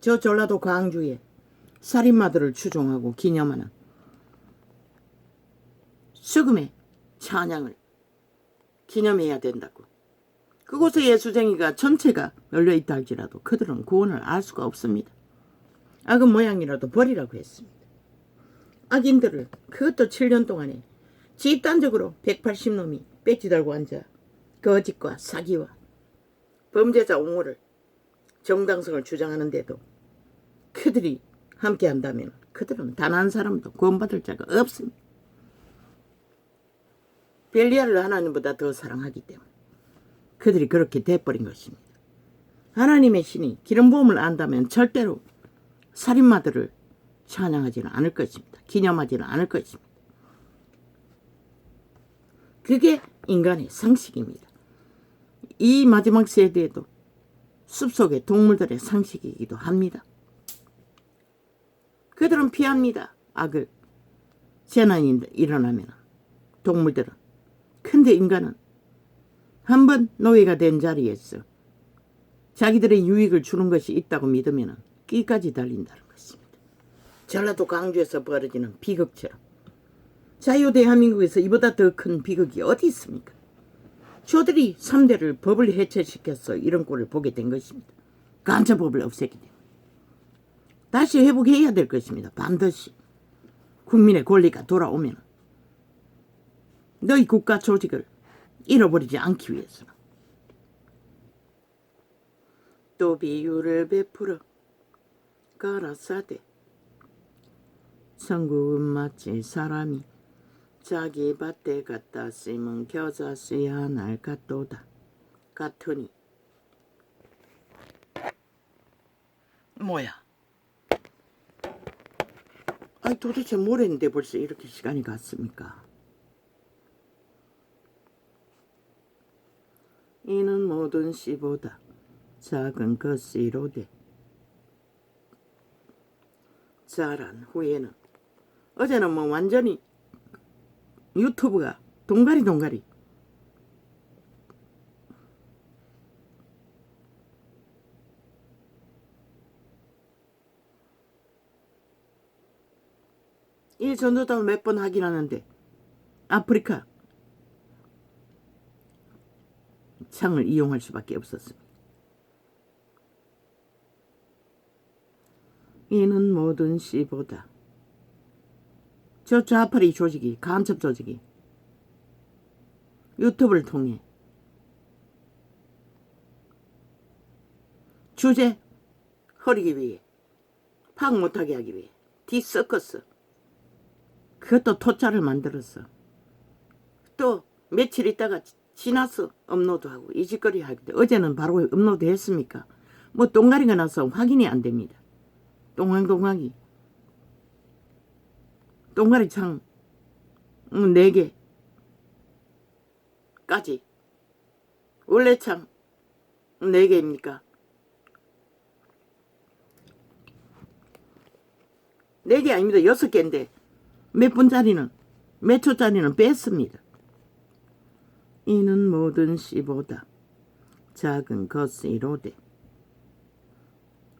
저 전라도 광주에 살인마들을 추종하고 기념하는 수금의 찬양을 기념해야 된다고. 그곳에 예수쟁이가 전체가 열려있다 할지라도 그들은 구원을 알 수가 없습니다. 악은 모양이라도 버리라고 했습니다. 악인들을 그것도 7년 동안에 집단적으로 180놈이 배지 달고 앉아 거짓과 사기와 범죄자 옹호를 정당성을 주장하는데도 그들이 함께 한다면 그들은 단 한 사람도 구원받을 자가 없습니다. 벨리알을 하나님보다 더 사랑하기 때문에 그들이 그렇게 돼버린 것입니다. 하나님의 신이 기름 부음을 안다면 절대로 살인마들을 찬양하지는 않을 것입니다. 기념하지는 않을 것입니다. 그게 인간의 상식입니다. 이 마지막 세대에도 숲속의 동물들의 상식이기도 합니다. 그들은 피합니다. 악을. 재난이 일어나면 동물들은. 근데 인간은 한번 노예가 된 자리에서 자기들의 유익을 주는 것이 있다고 믿으면 끼까지 달린다는 것입니다. 전라도 광주에서 벌어지는 비극처럼 자유 대한민국에서 이보다 더 큰 비극이 어디 있습니까? 저들이 3대를 법을 해체시켜서 이런 꼴을 보게 된 것입니다. 간첩법을 없애기 때문에. 다시 회복해야 될 것입니다. 반드시. 국민의 권리가 돌아오면 너희 국가 조직을 잃어버리지 않기 위해서는 또 비유를 베풀어 가라사대 성국은 마치 사람이 자기 밭에 갖다 심은 겨자씨 하나를 갖도다 같으니 뭐야? 아니 도대체 뭘 했는데 벌써 이렇게 시간이 갔습니까? 이는 모든 씨보다 작은 것이로되 자란 후에는 어제는 뭐 완전히 유튜브가 동가리 이 전도담을 몇 번 하긴 하는데 아프리카 창을 이용할 수밖에 없었습니다. 이는 모든 씨보다 저 좌파리 조직이 간첩 조직이 유튜브를 통해 주제 허리기 위해 파악 못하게 하기 위해 뒤섞었어. 그것도 토자를 만들었어. 또 며칠 있다가 지나서 업로드하고 이 짓거리 하기도 어제는 바로 업로드 했습니까? 뭐 똥가리가 나서 확인이 안 됩니다. 똥황똥황이 똥가리 창 4개까지 원래 창 4개입니까? 4개 아닙니다. 6개인데 몇 분짜리는 몇 초짜리는 뺐습니다. 이는 모든 씨보다 작은 것이로되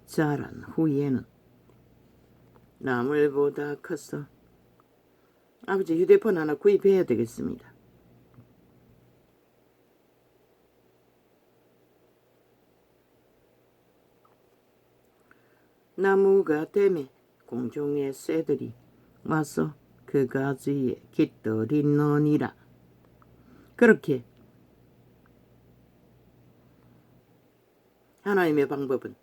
자란 후에는 나물보다 컸어. 아버지 휴대폰 하나 구입해야 되겠습니다. 나무가 됨에 공중의 새들이 와서 그 가지에 깃들이느니라. 그렇게 하나님의 방법은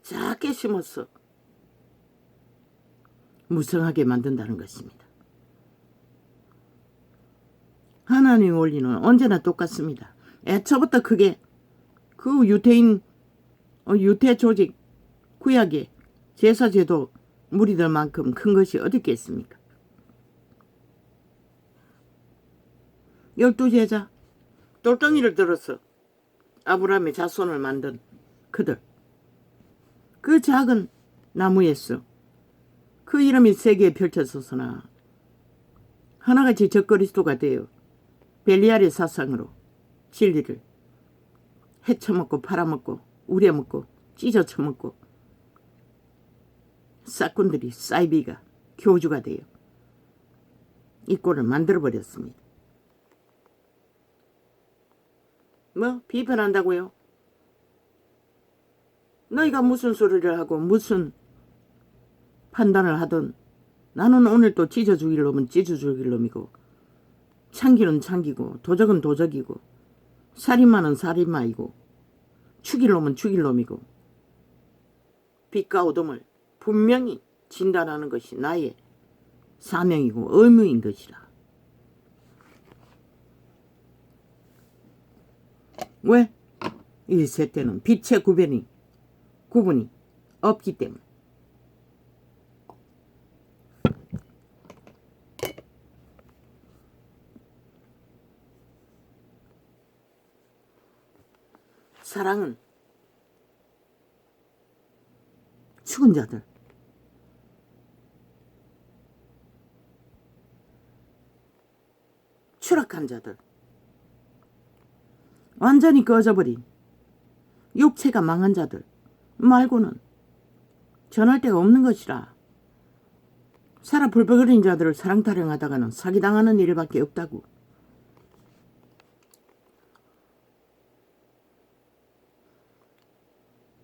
작게 심어서 무성하게 만든다는 것입니다. 하나님의 원리는 언제나 똑같습니다. 애초부터 그게 그 유태인 유태 조직 구약의 제사제도 무리들만큼 큰 것이 어디 있겠습니까? 12제자 똘덩이를 들어서 아브라함의 자손을 만든 그들, 그 작은 나무에서 그 이름이 세계에 펼쳐서서나 하나같이 적그리스도가 되어 벨리알의 사상으로 진리를 헤쳐먹고 팔아먹고 우려먹고 찢어쳐먹고 싹꾼들이 사이비가 교주가 되어 이 꼴을 만들어버렸습니다. 뭐 비판한다고요? 너희가 무슨 소리를 하고 무슨 판단을 하든 나는 오늘 또 찢어 죽일 놈은 찢어 죽일 놈이고 창기는 창기고 도적은 도적이고 살인마는 살인마이고 죽일 놈은 죽일 놈이고 빛과 어둠을 분명히 진단하는 것이 나의 사명이고 의무인 것이라. 왜? 이 세대는 빛의 구분이 없기 때문에. 사랑은 죽은 자들, 추락한 자들, 완전히 꺼져버린 육체가 망한 자들 말고는 전할 데가 없는 것이라. 살아 불በ거린 자들을 사랑 타령하다가는 사기당하는 일밖에 없다고.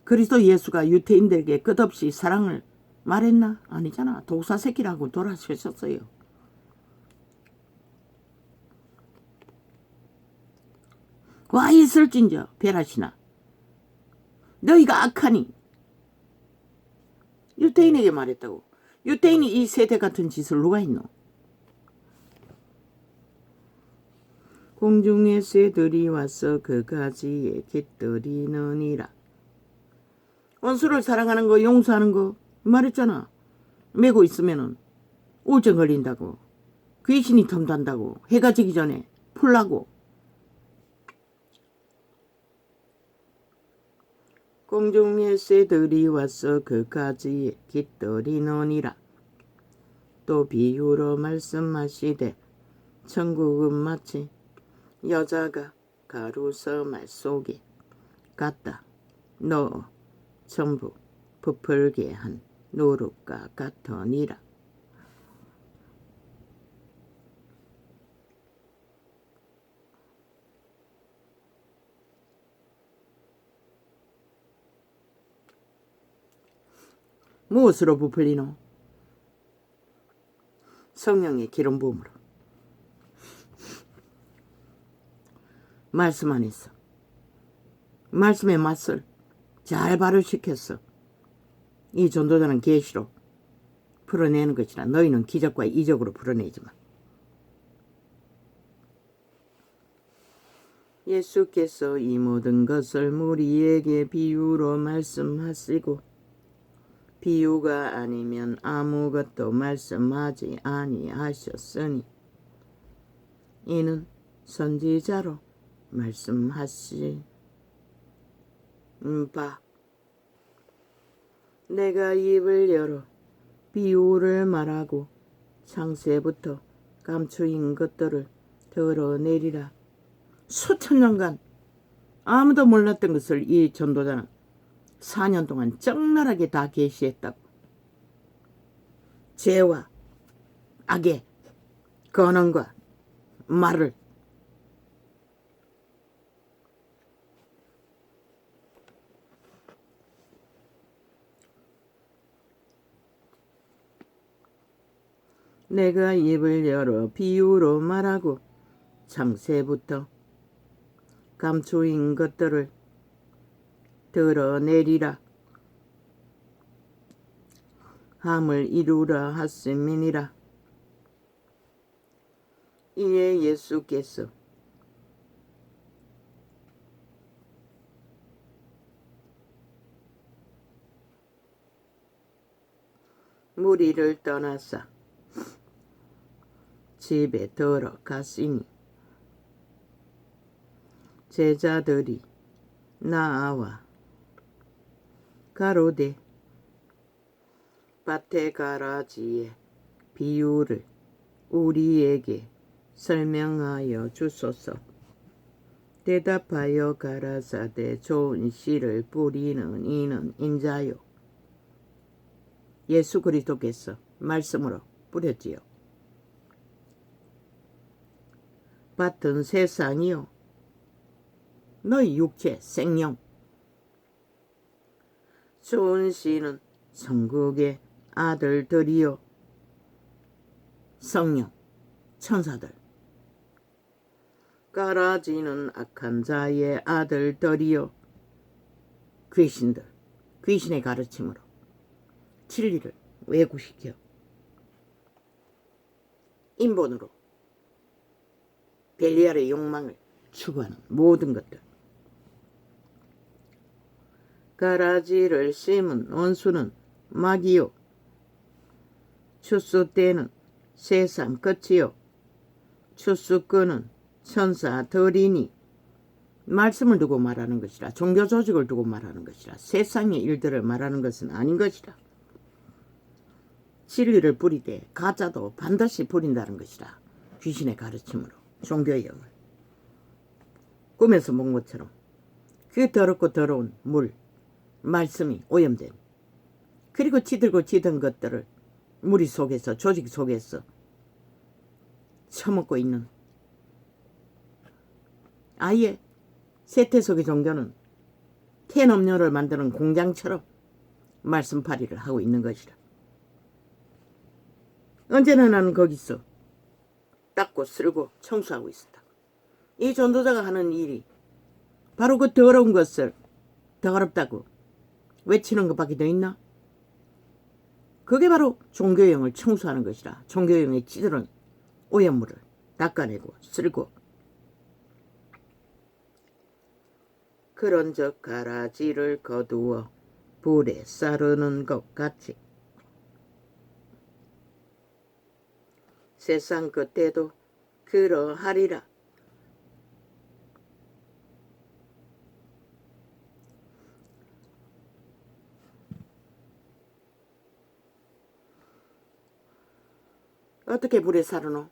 그리스도 예수가 유태인들에게 끝없이 사랑을 말했나? 아니잖아. 독사 새끼라고 돌아서셨어요. 와 있을진저 베라시나 너희가 악하니. 유태인에게 말했다고. 유태인이 이 세대 같은 짓을 누가 했노? 공중의 새들이 와서 그 가지에 깃들이느니라. 원수를 사랑하는 거 용서하는 거 말했잖아. 메고 있으면은 우울증 걸린다고, 귀신이 덤단다고, 해가 지기 전에 풀라고. 공중의 새들이 와서 그 가지에 깃들이느니라. 또 비유로 말씀하시되 천국은 마치 여자가 가루서 말 속에 갖다 넣어 전부 부풀게 한 노릇과 같으니라. 무엇으로 부풀리노? 성령의 기름 부음으로. 말씀 안에서 말씀의 맛을 잘 발효시켰어. 이 전도자는 계시로 풀어내는 것이라. 너희는 기적과 이적으로 풀어내지만 예수께서 이 모든 것을 우리에게 비유로 말씀하시고 비유가 아니면 아무것도 말씀하지 아니하셨으니 이는 선지자로 말씀하신 바 내가 입을 열어 비유를 말하고 창세부터 감추인 것들을 드러내리라. 수천 년간 아무도 몰랐던 것을 이 전도자는 4년 동안 적나라하게 다 계시했다고. 죄와 악의 근원과 말을 내가 입을 열어 비유로 말하고 창세부터 감추인 것들을 드러내리라. 함을 이루라 하심이니라. 이에 예수께서 무리를 떠나사 집에 들어가시니 제자들이 나와 가로되 밭의 가라지의 비유를 우리에게 설명하여 주소서. 대답하여 가라사대 좋은 씨를 뿌리는 이는 인자요 예수 그리스도께서 말씀으로 뿌렸지요. 밭은 세상이요 너희 육체 생명. 좋은 씨는 천국의 아들들이요 성령 천사들. 가라지는 악한 자의 아들들이요 귀신들. 귀신의 가르침으로 진리를 왜곡시켜 인본으로 벨리알의 욕망을 추구하는 모든 것들. 가라지를 심은 원수는 마귀요 추수 때는 세상 끝이요 추수꾼은 천사들이니. 말씀을 두고 말하는 것이라. 종교 조직을 두고 말하는 것이라. 세상의 일들을 말하는 것은 아닌 것이라. 진리를 뿌리되 가짜도 반드시 뿌린다는 것이라. 귀신의 가르침으로 종교의 영을 꿈에서 본 것처럼 그 더럽고 더러운 물 말씀이 오염된 그리고 지들고 지던 것들을 무리 속에서 조직 속에서 처먹고 있는 아예 세태 속의 종교는 텐음료를 만드는 공장처럼 말씀팔이를 하고 있는 것이라. 언제나 나는 거기서 닦고 쓸고 청소하고 있었다. 이 전도자가 하는 일이 바로 그 더러운 것을 더럽다고 외치는 것밖에 더 있나? 그게 바로 종교형을 청소하는 것이라. 종교형의 찌들은 오염물을 닦아내고 쓸고. 그런즉 가라지를 거두어 불에 싸르는 것 같이 세상 끝에도 그러하리라. 어떻게 불에 사르노?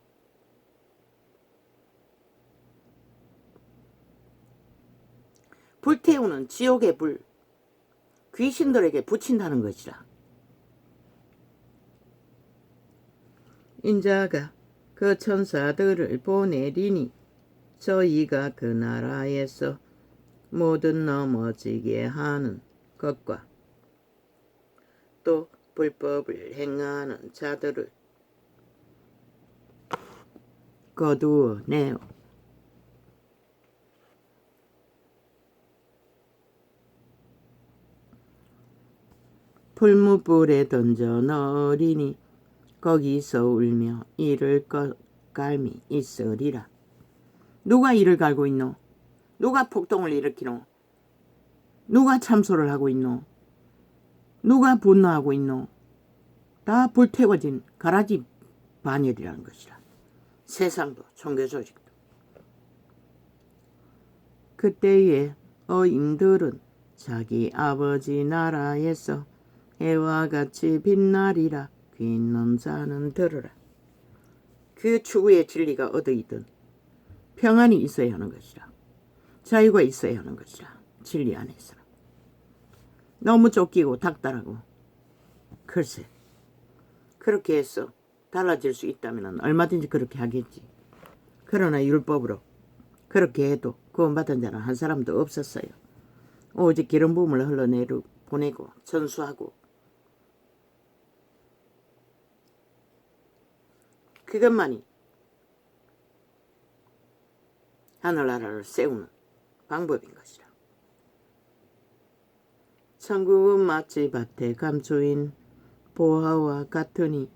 불태우는 지옥의 불, 귀신들에게 붙인다는 것이라. 인자가 그 천사들을 보내리니 저희가 그 나라에서 모든 넘어지게 하는 것과 또 불법을 행하는 자들을 거두어 내어 풀무불에 던져 넣으리니 거기서 울며 이를 깔미 있으리라. 누가 이를 갈고 있노? 누가 폭동을 일으키노? 누가 참소를 하고 있노? 누가 분노하고 있노? 다 불태워진 가라지 반열이라는 것이라. 세상도 종교조직도. 그때의 어인들은 자기 아버지 나라에서 해와 같이 빛나리라. 귀 있는 자는 들으라. 그 추구의 진리가 어디이든 평안이 있어야 하는 것이라. 자유가 있어야 하는 것이라. 진리 안에서. 너무 쫓기고 닥달하고. 글쎄, 그렇게 해서 달라질 수 있다면 얼마든지 그렇게 하겠지. 그러나 율법으로 그렇게 해도 구원받은 자는 한 사람도 없었어요. 오직 기름 부음을 흘러보내고 전수하고 그것만이 하늘나라를 세우는 방법인 것이라. 천국은 마치 밭에 감추인 보화와 같으니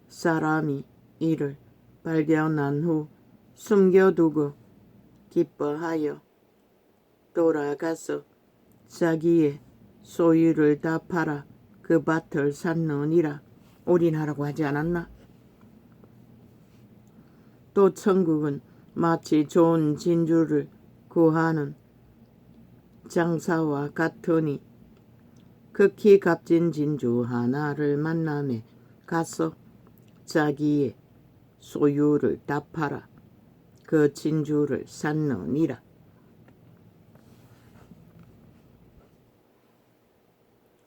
사람이 이를 발견한 후 숨겨두고 기뻐하여 돌아가서 자기의 소유를 다 팔아 그 밭을 샀느니라. 올인하라고 하지 않았나? 또 천국은 마치 좋은 진주를 구하는 장사와 같으니 극히 값진 진주 하나를 만남에 가서 자기의 소유를 다 팔아 그 진주를 샀느니라.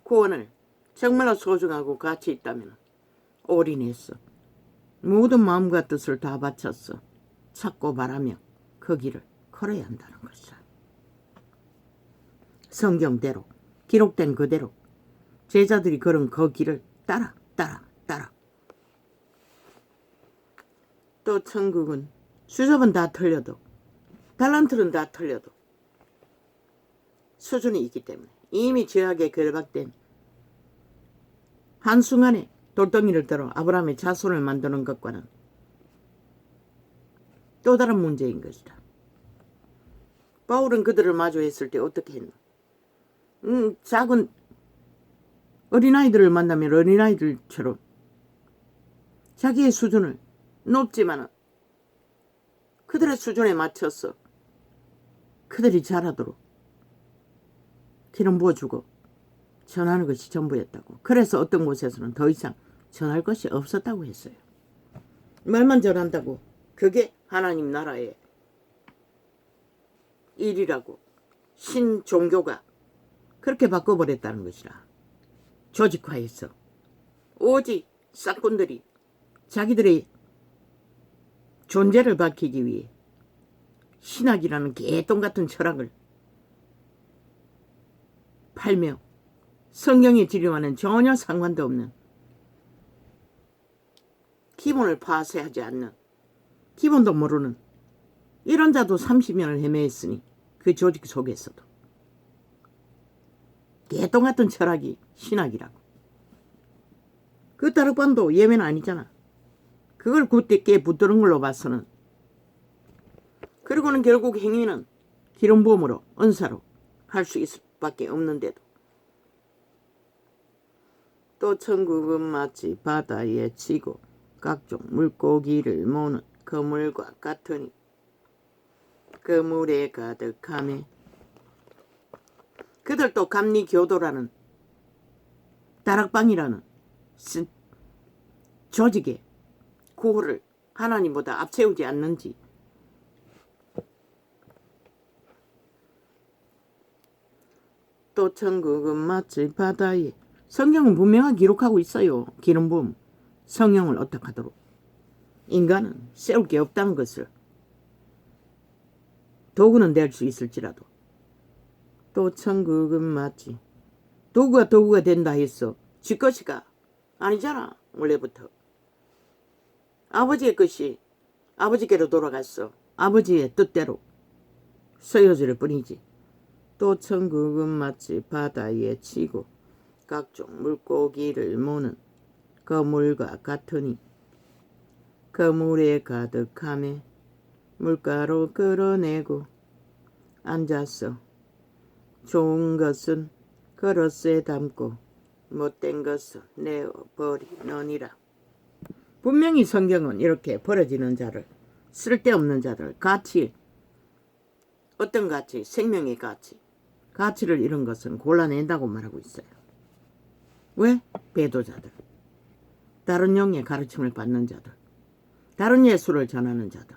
구원을 정말로 소중하고 가치 있다면 올인했어. 모든 마음과 뜻을 다 바쳤어. 찾고 바라며 그 길을 걸어야 한다는 것이다. 성경대로 기록된 그대로 제자들이 걸은 그 길을 따라. 또 천국은 수첩은 다 틀려도 달란트는 다 틀려도 수준이 있기 때문에 이미 죄악에 결박된 한순간에 돌덩이를 들어 아브라함의 자손을 만드는 것과는 또 다른 문제인 것이다. 바울은 그들을 마주했을 때 어떻게 했나? 작은 어린아이들을 만나면 어린아이들처럼 자기의 수준을 높지만은 그들의 수준에 맞춰서 그들이 잘하도록 기름 부어주고 전하는 것이 전부였다고. 그래서 어떤 곳에서는 더 이상 전할 것이 없었다고 했어요. 말만 전한다고 그게 하나님 나라의 일이라고 신종교가 그렇게 바꿔버렸다는 것이라. 조직화해서 오직 싹군들이 자기들의 존재를 밝히기 위해 신학이라는 개똥같은 철학을 팔며 성경의 진리와는 전혀 상관도 없는 기본을 파쇄하지 않는 기본도 모르는 이런 자도 30년을 헤매했으니 그 조직 속에서도 개똥같은 철학이 신학이라고. 그 다락방도 예매는 아니잖아. 그걸 굳게 붙드는 걸로 봐서는. 그리고는 결국 행위는 기름 부음으로 은사로 할 수 있을 밖에 없는데도. 또 천국은 마치 바다에 치고 각종 물고기를 모는 그물과 같으니 그 물에 가득하며 그들도 감리교도라는 다락방이라는 조직의 구호를 하나님보다 앞세우지 않는지 또 천국은 마치 바다에 성경은 분명하게 기록하고 있어요. 기름 부음 성령을 어떻게 하도록 인간은 세울 게 없다는 것을 도구는 될 수 있을지라도 또 천국은 마치 도구가 된다 했어. 지 것이가 아니잖아. 원래부터 아버지의 것이 아버지께로 돌아갔어. 아버지의 뜻대로 쓰여질 뿐이지. 또 천국은 마치 바다에 치고 각종 물고기를 모는 그 물과 같으니 그 물에 가득하며 물가로 끌어내고 앉았어. 좋은 것은 그릇에 담고 못된 것은 내어버리느니라. 분명히 성경은 이렇게 버려지는 자를, 쓸데없는 자를, 가치, 어떤 가치? 생명의 가치. 가치를 잃은 것은 골라낸다고 말하고 있어요. 왜? 배도자들, 다른 영의 가르침을 받는 자들, 다른 예수를 전하는 자들,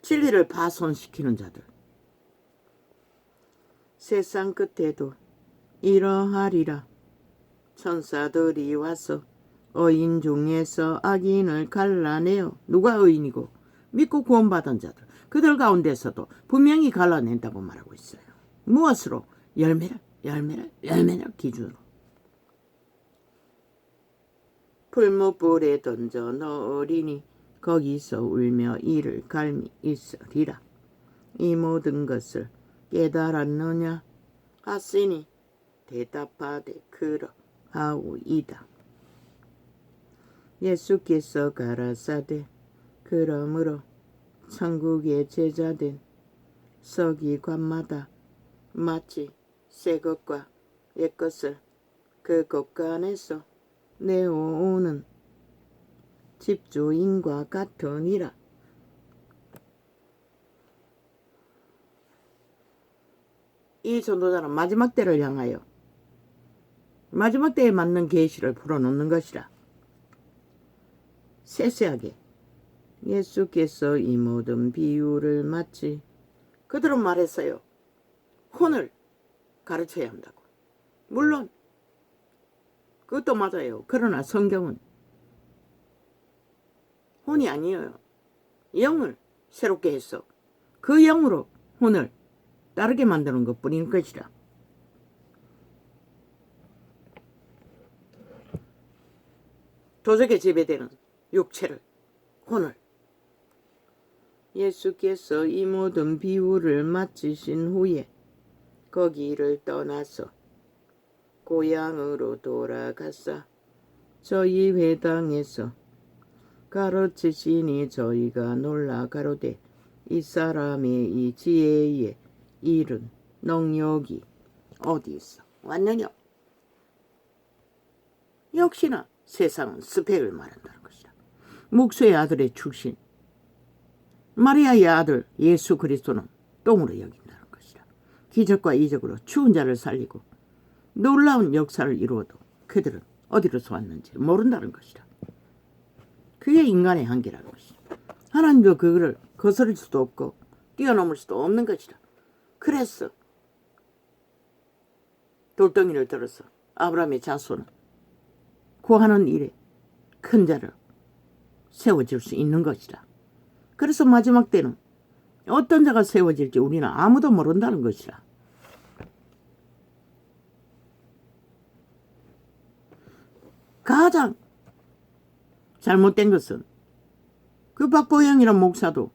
진리를 파손시키는 자들. 세상 끝에도 이러하리라. 천사들이 와서 의인 중에서 악인을 갈라내어, 누가 의인이고 믿고 구원받은 자들, 그들 가운데서도 분명히 갈라낸다고 말하고 있어요. 무엇으로? 열매를 기준으로. 풀무불에 던져 넣으리니 거기서 울며 이를 갈미 있으리라. 이 모든 것을 깨달았느냐 하시니 대답하되 그러하오이다. 예수께서 가라사대 그러므로 천국의 제자된 서기관마다 마치 새 것과 옛 것을 그 곳간에서 내어오는 집주인과 같으니라. 이 전도자는 마지막 때를 향하여 마지막 때에 맞는 계시를 풀어놓는 것이라. 세세하게 예수께서 이 모든 비유를 마치, 그들은 말했어요. 혼을 가르쳐야 한다고. 물론 그것도 맞아요. 그러나 성경은 혼이 아니에요. 영을 새롭게 해서 그 영으로 혼을 따르게 만드는 것뿐인 것이라. 도적에 지배되는 육체를, 혼을. 예수께서 이 모든 비유를 마치신 후에 거기를 떠나서 고향으로 돌아가사 저희 회당에서 가르치시니 저희가 놀라 가로되 이 사람의 이 지혜의 일은 능력이 어디서 왔느냐. 역시나 세상은 스펙을 말한다는 것이다. 목수의 아들의 출신, 마리아의 아들 예수 그리스도는 똥으로 여긴다는 것이다. 기적과 이적으로 죽은 자를 살리고 놀라운 역사를 이루어도 그들은 어디로서 왔는지 모른다는 것이다. 그게 인간의 한계라는 것이다. 하나님도 그거를 거스를 수도 없고 뛰어넘을 수도 없는 것이다. 그래서 돌덩이를 들어서 아브라함의 자손은 구하는 일에 큰 자를 세워질 수 있는 것이다. 그래서 마지막 때는 어떤 자가 세워질지 우리는 아무도 모른다는 것이라. 가장 잘못된 것은 그 박보영이란 목사도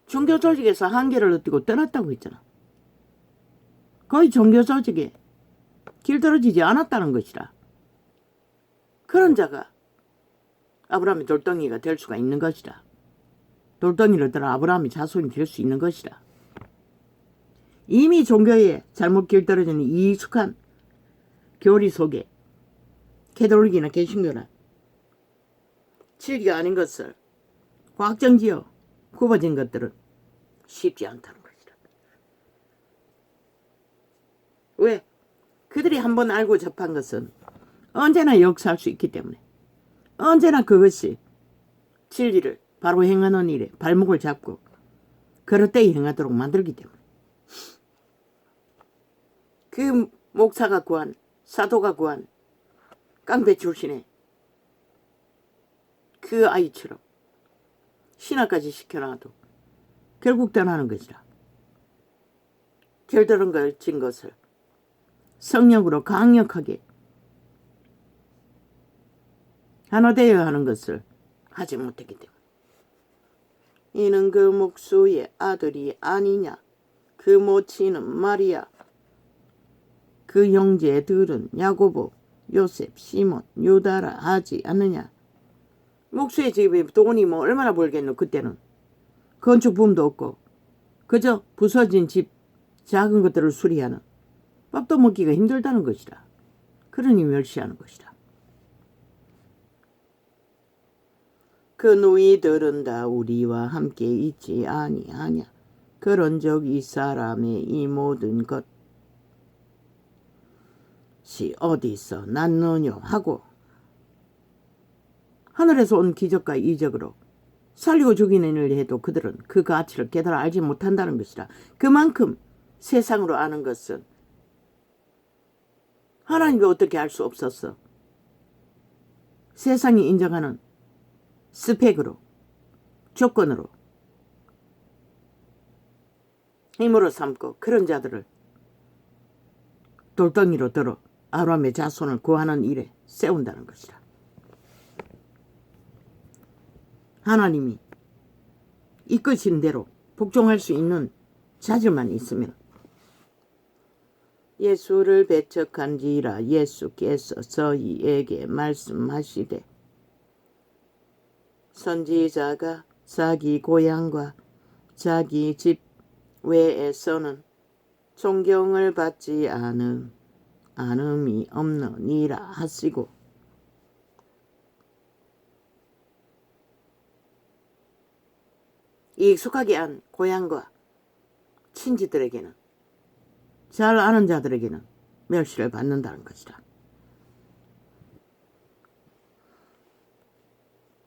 종교 조직에서 한계를 느끼고 떠났다고 했잖아. 거의 종교 조직에 길들어지지 않았다는 것이라. 그런 자가 아브라함의 돌덩이가 될 수가 있는 것이라. 돌덩이를 들어 아브라함의 자손이 될 수 있는 것이라. 이미 종교에 잘못 길들어지는 이익숙한 교리 속에 캐톨릭이나 개신교나 진리가 아닌 것을 과학정지어 굽어진 것들은 쉽지 않다는 것이다. 왜? 그들이 한번 알고 접한 것은 언제나 역사할 수 있기 때문에, 언제나 그것이 진리를 바로 행하는 일에 발목을 잡고 그릇되이 행하도록 만들기 때문에. 그 목사가 구한, 사도가 구한 깡패 출신의 그 아이처럼 신학까지 시켜놔도 결국 떠나는 것이라. 결들은 걸친 것을 성령으로 강력하게 하나 되어야 하는 것을 하지 못했기 때문에. 이는 그 목수의 아들이 아니냐. 그 모친은 마리아, 그 형제들은 야고보, 요셉, 시몬, 유다라 하지 않느냐. 목수의 집에 돈이 뭐 얼마나 벌겠노. 그때는 건축 붐도 없고 그저 부서진 집 작은 것들을 수리하는, 밥도 먹기가 힘들다는 것이라. 그러니 멸시하는 것이라. 그 누이들은 다 우리와 함께 있지 아니하냐. 그런 적 이 사람의 이 모든 것이 어디서 났느뇨 하고 하늘에서 온 기적과 이적으로 살리고 죽이는 일을 해도 그들은 그 가치를 깨달아 알지 못한다는 것이라. 그만큼 세상으로 아는 것은 하나님이 어떻게 알 수 없었어. 세상이 인정하는 스펙으로, 조건으로, 힘으로 삼고 그런 자들을 돌덩이로 들어 아브라함의 자손을 구하는 일에 세운다는 것이라. 하나님이 이끄신 대로 복종할 수 있는 자질만 있으면 예수를 배척한지라 예수께서 저희에게 말씀하시되 선지자가 자기 고향과 자기 집 외에서는 존경을 받지 않음이 없느니라 하시고 익숙하게 한 고향과 친지들에게는, 잘 아는 자들에게는 멸시를 받는다는 것이라.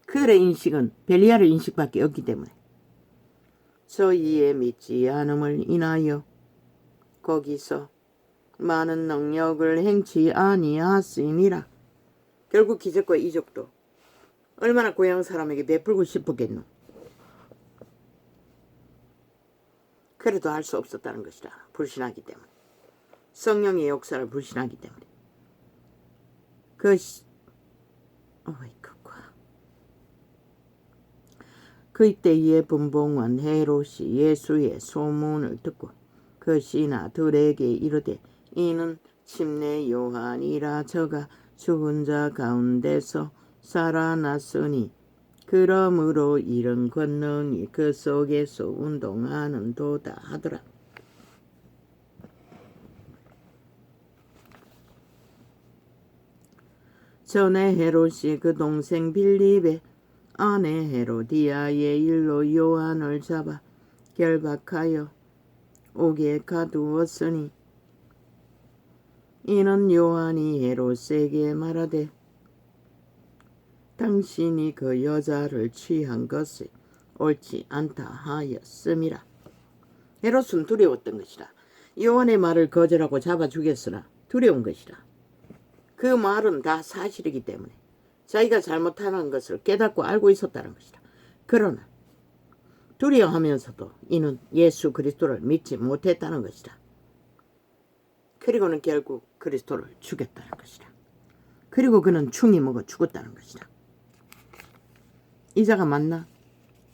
그들의 인식은 벨리알의 인식밖에 없기 때문에 저희의 믿지 않음을 인하여 거기서 많은 능력을 행치 아니하시니라. 결국 기적과 이적도 얼마나 고향 사람에게 베풀고 싶었겠노. 그래도 할 수 없었다는 것이라. 불신하기 때문에. 성령의 역사를 불신하기 때문에. 그때에 분봉한 헤롯이 예수의 소문을 듣고 그 신하들에게 이르되 이는 침례 요한이라. 저가 죽은 자 가운데서 살아났으니 그러므로 이런 권능이 그 속에서 운동하는도다 하더라. 전에 헤롯이 그 동생 빌립의 아내 헤로디아의 일로 요한을 잡아 결박하여 옥에 가두었으니 이는 요한이 헤롯에게 말하되 당신이 그 여자를 취한 것이 옳지 않다 하였음이라. 헤롯은 두려웠던 것이라. 요한의 말을 거절하고 잡아 죽였으나 두려운 것이라. 그 말은 다 사실이기 때문에 자기가 잘못하는 것을 깨닫고 알고 있었다는 것이다. 그러나 두려워하면서도 이는 예수 그리스도를 믿지 못했다는 것이다. 그리고는 결국 그리스도를 죽였다는 것이다. 그리고 그는 충이 먹어 죽었다는 것이다. 이 자가 맞나?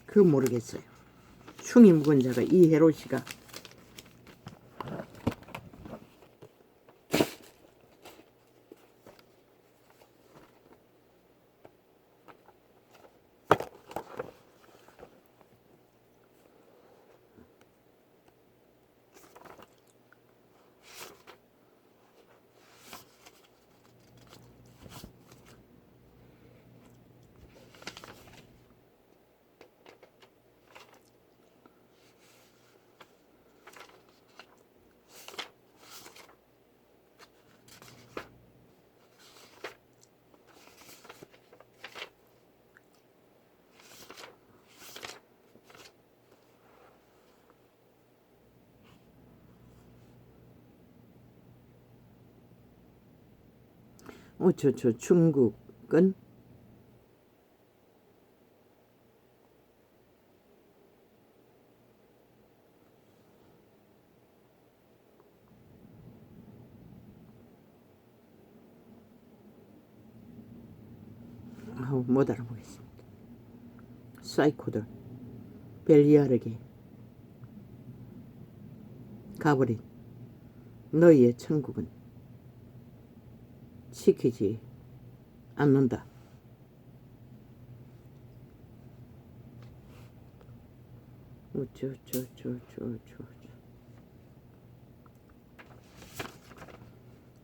그거 모르겠어요. 충이 묵은 자가 이 헤롯이가 중국은 못 알아보겠습니다. 사이코들 벨리알에게 가버린 너희의 천국은 지키지 않는다.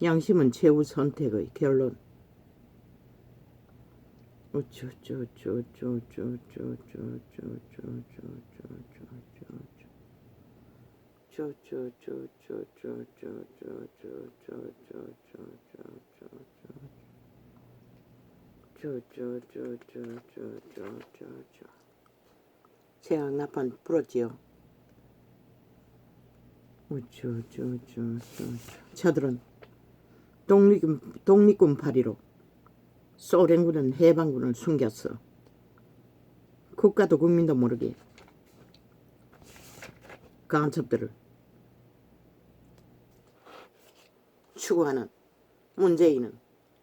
양심은 최후 선택의 결론. 세상 나판 불었지요. 저들은 독립군 파리로 소련군은 해방군을 숨겼어. 국가도 국민도 모르게 간첩들을 추구하는 문재인은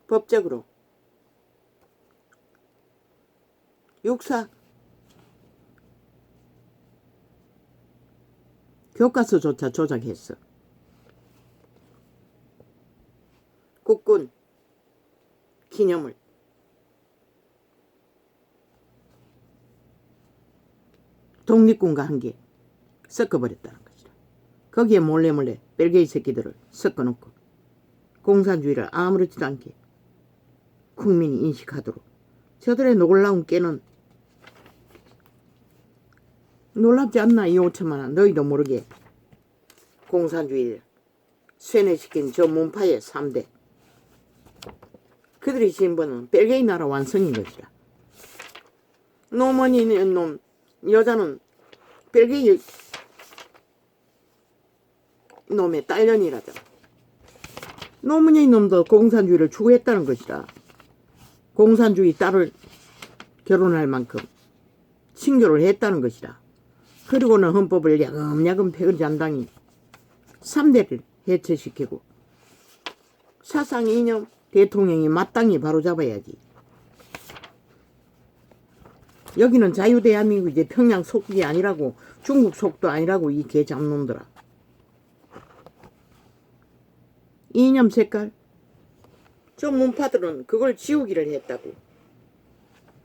법적으로 육사 교과서조차 조작했어. 국군 기념을 독립군과 함께 섞어버렸다는 것이다. 거기에 몰래 벨기에 새끼들을 섞어놓고 공산주의를 아무렇지도 않게 국민이 인식하도록 저들의 놀라운 깨는 놀랍지 않나? 이 5천만 원 너희도 모르게 공산주의를 쇠뇌시킨 저 문파의 3대 그들이 신분은 벨기에 나라 완성인 것이다. 노머니는 놈 여자는 벨기에 놈의 딸년이라잖아. 노무현 놈도 공산주의를 추구했다는 것이다. 공산주의 딸을 결혼할 만큼 친교를 했다는 것이다. 그리고는 헌법을 야금야금 패거리잔당이 3대를 해체시키고 사상 이념 대통령이 마땅히 바로잡아야지. 여기는 자유대한민국이지 평양 속국이 아니라고 중국 속도 아니라고 이 개잡놈들아. 이념 색깔 저 문파들은 그걸 지우기를 했다고.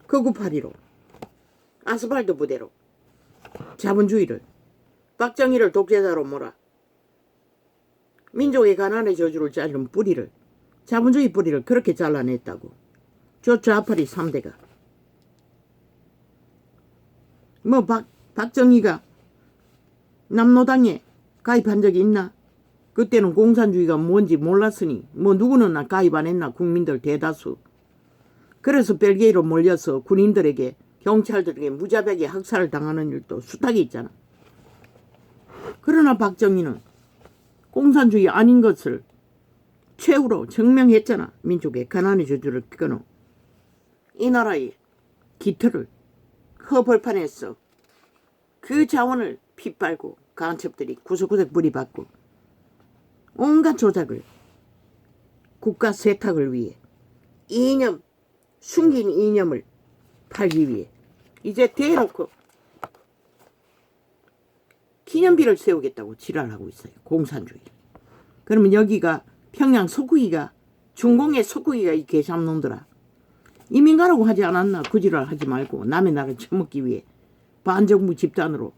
거구파리로 아스팔트 부대로 자본주의를 박정희를 독재자로 몰아 민족의 가난의 저주를 자른 뿌리를 자본주의 뿌리를 그렇게 잘라냈다고. 저 좌파리 3대가 뭐 박정희가 남노당에 가입한 적이 있나? 그때는 공산주의가 뭔지 몰랐으니 뭐 누구는 나 가입 안 했나? 국민들 대다수. 그래서 벨기에로 몰려서 군인들에게 경찰들에게 무자백에 학살을 당하는 일도 수탁이 있잖아. 그러나 박정희는 공산주의 아닌 것을 최후로 증명했잖아. 민족의 가난의 저주를 끊어 이 나라의 기틀을 허벌판에서 그 자원을 핏발고 간첩들이 구석구석 뿌리박고 온갖 조작을 국가 세탁을 위해 이념 숨긴 이념을 팔기 위해 이제 대놓고 기념비를 세우겠다고 지랄하고 있어요. 공산주의. 그러면 여기가 평양 속국이가 중공의 속국이가 이 개잡놈들아. 이민 가라고 하지 않았나? 그 지랄 하지 말고 남의 나라를 처먹기 위해 반정부 집단으로.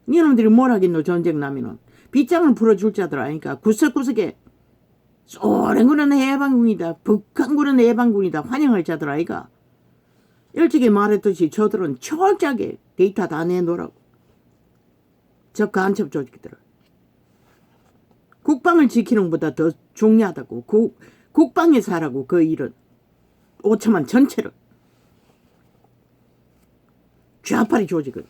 니놈들이 뭘 하겠노? 전쟁 나면은 빗장을 풀어줄 자들 아니까 구석구석에 소련군은 해방군이다, 북한군은 해방군이다 환영할 자들 아이가. 일찍이 말했듯이 저들은 철저하게 데이터 다 내놓으라고. 저 간첩 조직들을 국방을 지키는 것보다 더 중요하다고. 국방에 사라고. 그 일은 5천만 전체를. 좌파리 조직은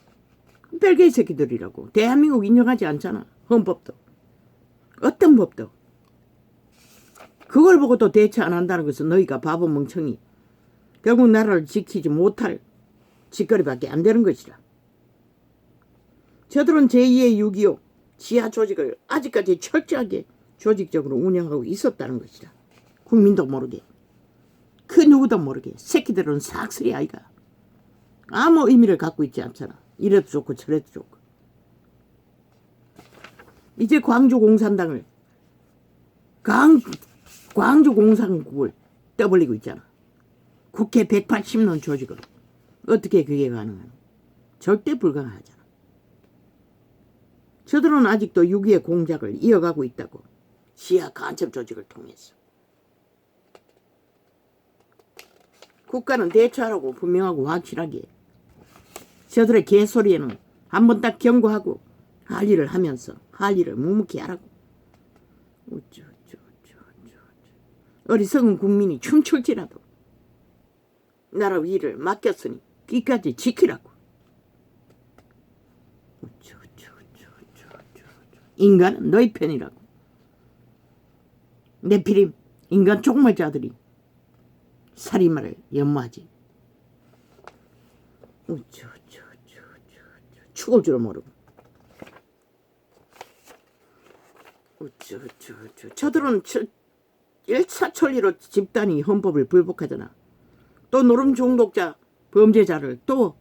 벨기에 새끼들이라고. 대한민국 인정하지 않잖아. 헌법도 어떤 법도. 그걸 보고 또 대처 안 한다는 것은 너희가 바보 멍청이 결국 나라를 지키지 못할 짓거리밖에 안 되는 것이라. 저들은 제2의 6.25 지하 조직을 아직까지 철저하게 조직적으로 운영하고 있었다는 것이다. 국민도 모르게 그 누구도 모르게. 새끼들은 삭슬이 아이가 아무 의미를 갖고 있지 않잖아. 이래도 좋고 저래도 좋고. 이제 광주 공산당을 광주 공산국을 떠벌리고 있잖아. 국회 180년 조직으로. 어떻게 그게 가능하노? 절대 불가능하잖아. 저들은 아직도 6.25의 공작을 이어가고 있다고. 지하 간첩 조직을 통해서. 국가는 대처하라고 분명하고 확실하게. 저들의 개소리에는 한번 딱 경고하고 할 일을 하면서 할 일을 묵묵히 하라고. 어리석은 국민이 춤출지라도 나라 위를 맡겼으니 끝까지 지키라고. 인간은 너희 편이라고. 네피림 인간 촉멸자들이 살인마를 연마하지. 죽을 줄 모르고. 저들은 일사천리로 집단이 헌법을 불복하잖아. 또 노름 중독자 범죄자를 또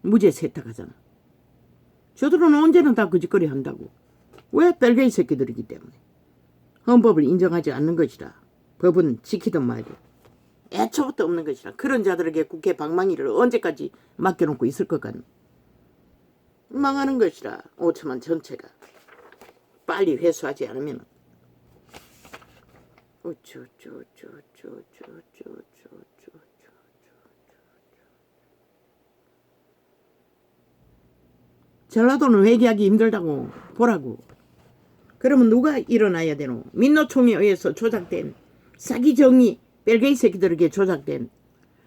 무죄 세탁하잖아. 저들은 언제나 다 그짓거리 한다고. 왜? 벨게이 새끼들이기 때문에. 헌법을 인정하지 않는 것이라. 법은 지키든 말든 애초부터 없는 것이라. 그런 자들에게 국회 방망이를 언제까지 맡겨놓고 있을 것 같니? 망하는 것이라. 5천만 전체가 빨리 회수하지 않으면. 전라도는 회개하기 힘들다고 보라고. 그러면 누가 일어나야 되노? 민노총에 의해서 조작된 사기정의 벨게이 새끼들에게 조작된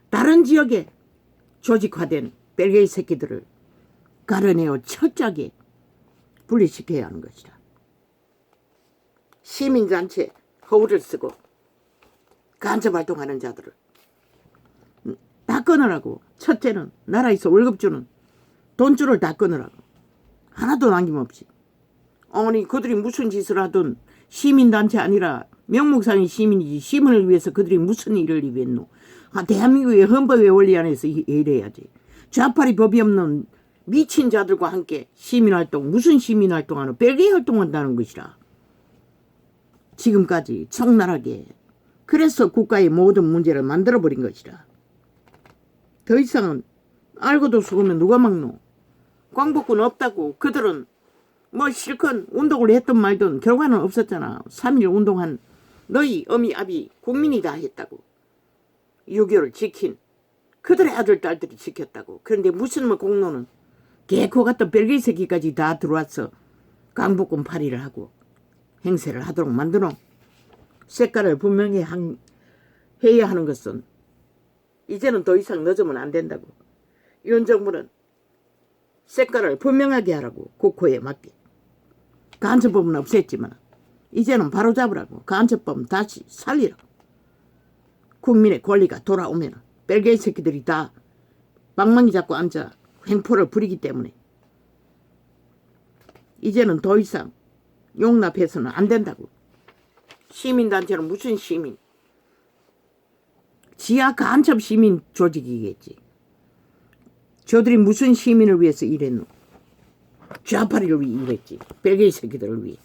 다른 지역에 조직화된 벨게이 새끼들을 가려내어 철저하게 분리시켜야 하는 것이다. 시민단체 허울을 쓰고 간첩활동하는 자들을 다 끊으라고. 첫째는 나라에서 월급 주는 돈줄을 다 끊으라고. 하나도 남김없이. 아니 그들이 무슨 짓을 하든 시민단체 아니라 명목상의 시민이지. 시민을 위해서 그들이 무슨 일을 위했노. 대한민국의 헌법의 원리 안에서 일해야지. 좌파리 법이 없는 미친 자들과 함께 시민활동, 무슨 시민활동하노. 벨게이 활동한다는 것이라. 지금까지 적나라하게. 그래서 국가의 모든 문제를 만들어버린 것이라. 더 이상은 알고도 속으면 누가 막노. 광복군 없다고. 그들은 뭐 실컷 운동을 했든 말든 결과는 없었잖아. 3.1 운동한 너희 어미 아비 국민이 다 했다고. 6.25를 지킨 그들의 아들 딸들이 지켰다고. 그런데 무슨 뭐 공로는 개코 같은 벨게이 새끼까지 다 들어와서 광복군 파리를 하고 행세를 하도록 만드노. 색깔을 분명히 해야 하는 것은 이제는 더 이상 늦으면 안 된다고. 윤 정부는 색깔을 분명하게 하라고. 국호에 맞게. 간첩법은 없앴지만 이제는 바로 잡으라고. 간첩법은 다시 살리라고. 국민의 권리가 돌아오면 벨게이 새끼들이 다 방망이 잡고 앉아 횡포를 부리기 때문에 이제는 더 이상 용납해서는 안 된다고. 시민단체는 무슨 시민? 지하 간첩 시민 조직이겠지. 저들이 무슨 시민을 위해서 일했노? 좌파리를 위해 일했지. 벨게이 새끼들을 위해.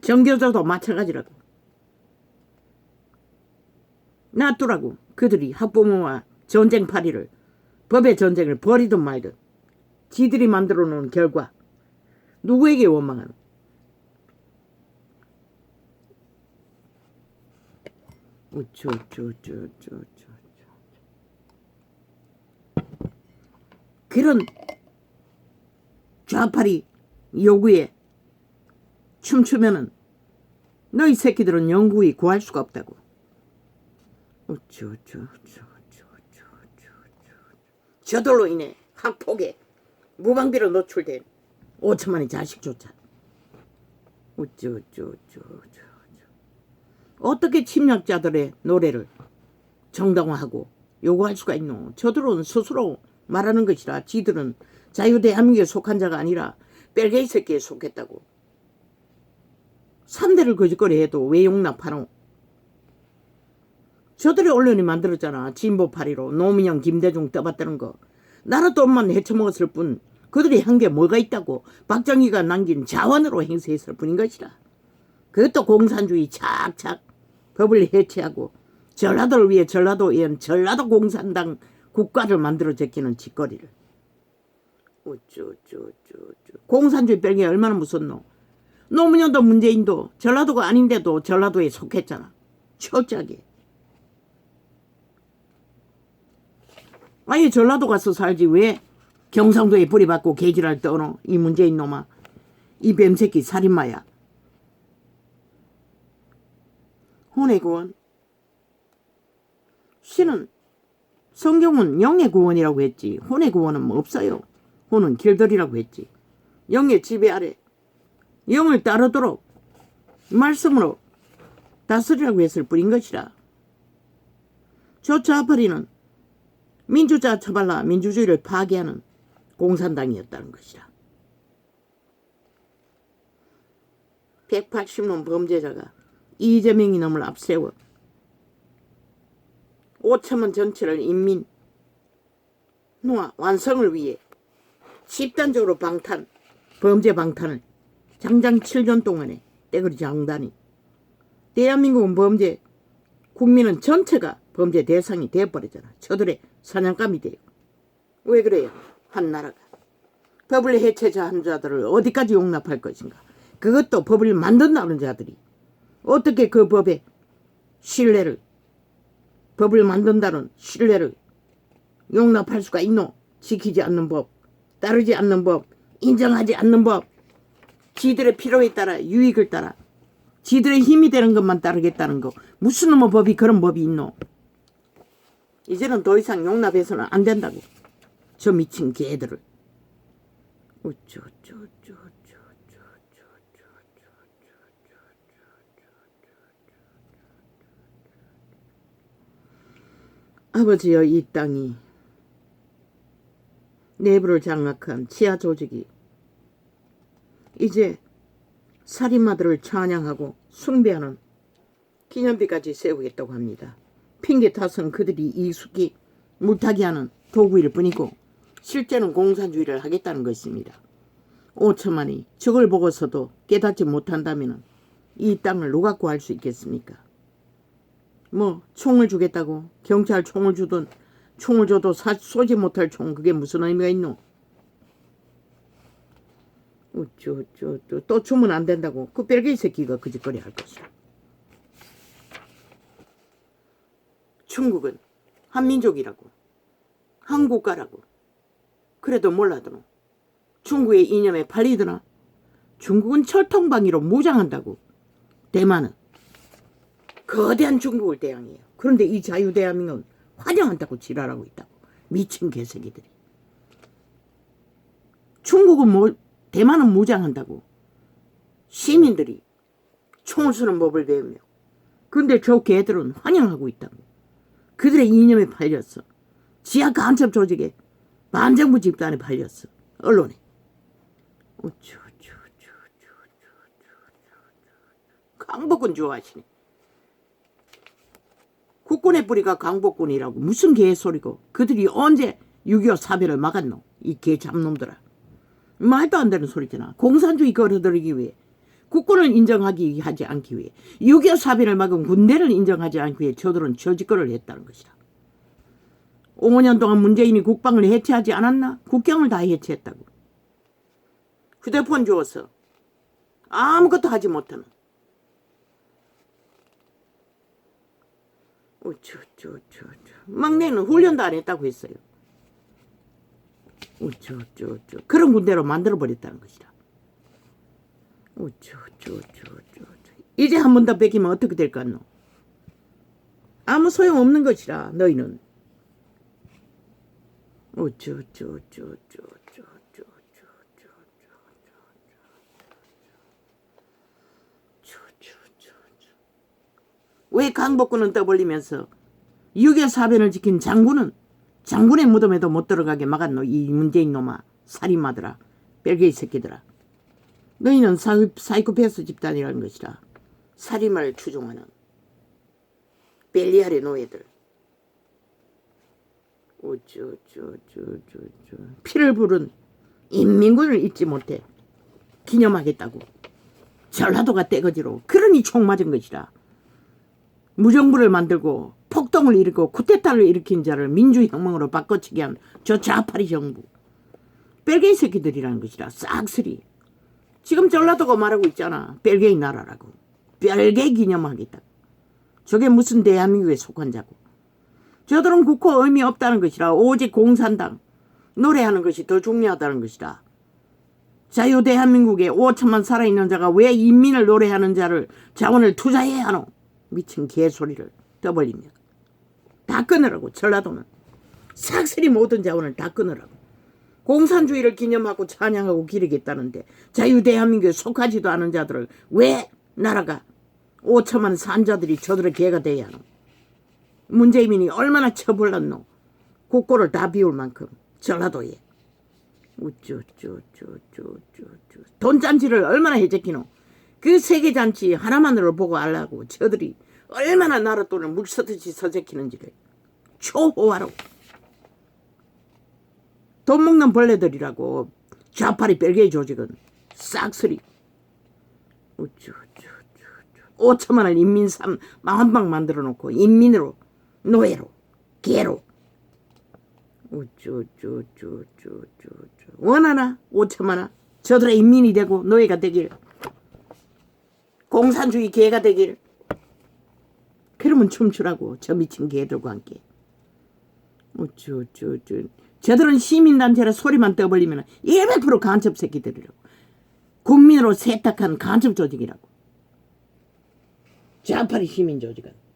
정교조도 마찬가지라고. 놔두라고. 그들이 학부모와 전쟁파리를 법의 전쟁을 벌이든 말든 지들이 만들어 놓은 결과 누구에게 원망하노? 그런 좌파리 요구에 춤추면은 너희 새끼들은 영구히 구할 수가 없다고. 저들로 인해 학폭에 무방비로 노출된 5천만의 자식조차 어떻게 침략자들의 노래를 정당화하고 요구할 수가 있노? 저들은 스스로 말하는 것이라. 지들은 자유대한민국에 속한 자가 아니라 벨게이 새끼에 속했다고. 3대를 거짓거리 해도 왜 용납하노? 저들의 언론이 만들었잖아. 진보파리로 노무현 김대중 떠받드는 거. 나라 돈만 헤쳐먹었을 뿐 그들이 한 게 뭐가 있다고. 박정희가 남긴 자원으로 행세했을 뿐인 것이라. 그것도 공산주의 착착 법을 해체하고 전라도를 위해 전라도엔 전라도 공산당 국가를 만들어 제끼는 짓거리를. 공산주의 뺄게 얼마나 무섭노. 노무현도 문재인도 전라도가 아닌데도 전라도에 속했잖아. 철저하게. 아예 전라도 가서 살지 왜 경상도에 뿌리받고 개지랄 떠노. 이 문재인 놈아. 이 뱀새끼 살인마야. 혼의 구원. 신은 성경은 영의 구원이라고 했지. 혼의 구원은 뭐 없어요. 혼은 길들이라고 했지. 영의 지배 아래 영을 따르도록 말씀으로 다스리라고 했을 뿐인 것이라. 저 좌파리는 민주자 처발라 민주주의를 파괴하는 공산당이었다는 것이라. 180놈 범죄자가 이재명이 놈을 앞세워 5천만 전체를 인민 노아 완성을 위해 집단적으로 범죄 방탄을 장장 7년 동안에 떼거리 장단이. 대한민국은 국민은 전체가 범죄 대상이 되어버리잖아. 저들의 사냥감이 돼요. 왜 그래요? 한 나라가 법을 해체한 자들을 어디까지 용납할 것인가. 그것도 법을 만든다는 자들이 어떻게 그 법의 신뢰를, 법을 만든다는 신뢰를 용납할 수가 있노? 지키지 않는 법, 따르지 않는 법, 인정하지 않는 법, 지들의 필요에 따라 유익을 따라 지들의 힘이 되는 것만 따르겠다는 거. 무슨 놈의 법이 그런 법이 있노? 이제는 더 이상 용납해서는 안 된다고. 저 미친 개들을. 아버지여, 이 땅이 내부를 장악한 치아 조직이 이제 살인마들을 찬양하고 숭배하는 기념비까지 세우겠다고 합니다. 핑계 탓은 그들이 이숙이 물타기 하는 도구일 뿐이고 실제는 공산주의를 하겠다는 것입니다. 5천만이 저걸 보고서도 깨닫지 못한다면 이 땅을 누가 구할 수 있겠습니까? 뭐 총을 주겠다고 경찰 총을 주든 총을 줘도 쏘지 못할 총, 그게 무슨 의미가 있노? 또 주면 안 된다고 그 뺄개이 새끼가 그 짓거리 할 것이야. 중국은 한민족이라고 한국가라고 그래도 몰라드노. 중국의 이념에 팔리드나. 중국은 철통방위로 무장한다고. 대만은 거대한 중국을 대항해요. 그런데 이 자유대한민국은 환영한다고 지랄하고 있다고. 미친 개새끼들이. 중국은 대만은 무장한다고. 시민들이 총을 쏘는 법을 배우며. 근데 저 개들은 환영하고 있다고. 그들의 이념에 팔렸어. 지하 간첩 조직에 반정부 집단에 팔렸어. 언론에. 강복군 좋아하시네. 국군의 뿌리가 강복군이라고. 무슨 개소리고. 그들이 언제 6.25 사변을 막았노? 이 개 잡놈들아. 말도 안 되는 소리잖아. 공산주의 걸어들이기 위해, 국군을 하지 않기 위해, 6.25 사변을 막은 군대를 인정하지 않기 위해 저들은 저 짓거리를 했다는 것이다. 5년 동안 문재인이 국방을 해체하지 않았나? 국경을 다 해체했다고. 휴대폰 주어서 아무것도 하지 못하는. 막내는 훈련도 안 했다고 했어요. 그런 군대로 만들어버렸다는 것이다. 이제 한 번 더 뺏기면 어떻게 될 것 같노? 아무 소용없는 것이라. 너희는. 왜 강복군은 떠벌리면서 6.25 사변을 지킨 장군의 무덤에도 못 들어가게 막았노? 이 문재인 놈아, 살인마들아, 뺄개이 새끼들아. 너희는 사이코패스 집단이라는 것이라. 살인마를 추종하는 벨리알의 노예들. 피를 부른 인민군을 잊지 못해 기념하겠다고. 전라도가 떼거지로 그러니 총 맞은 것이라. 무정부를 만들고 폭동을 일으키고 쿠데타를 일으킨 자를 민주혁명으로 바꿔치기 한 저 좌파리 정부. 벨게이 새끼들이라는 것이라 싹쓸이. 지금 전라도가 말하고 있잖아. 벨게이 나라라고. 벨게이 기념하겠다. 저게 무슨 대한민국에 속한 자고. 저들은 국호 의미 없다는 것이라. 오직 공산당 노래하는 것이 더 중요하다는 것이다. 자유 대한민국에 5천만 살아있는 자가 왜 인민을 노래하는 자를 자원을 투자해야 하노. 미친 개소리를 떠벌리며 다 끊으라고. 전라도는 싹쓸이 모든 자원을 다 끊으라고. 공산주의를 기념하고 찬양하고 기리겠다는데 자유 대한민국에 속하지도 않은 자들을 왜 나라가 5천만 산자들이 저들의 개가 돼야 하노. 문재인이 얼마나 처벌났노. 국고를 다 비울 만큼 전라도에 돈잔치를 얼마나 해제키노. 그 세계잔치 하나만으로 보고 알라고. 저들이 얼마나 나라 돈을 물서듯이 서제키는지를. 초호화로 돈 먹는 벌레들이라고. 좌파리 벨게이 조직은 싹쓸이 5천만을 인민 삶 한방 만들어 놓고 인민으로 노예로 개로 원하나 5천만원 저들의 인민이 되고 노예가 되길. 공산주의 개가 되길. 그러면 춤추라고. 저 미친 개들과 함께. 저들은 시민단체라 소리만 떠벌리면 100% 간첩 새끼들이라고. 국민으로 세탁한 간첩 조직이라고. 좌파리 시민조직은.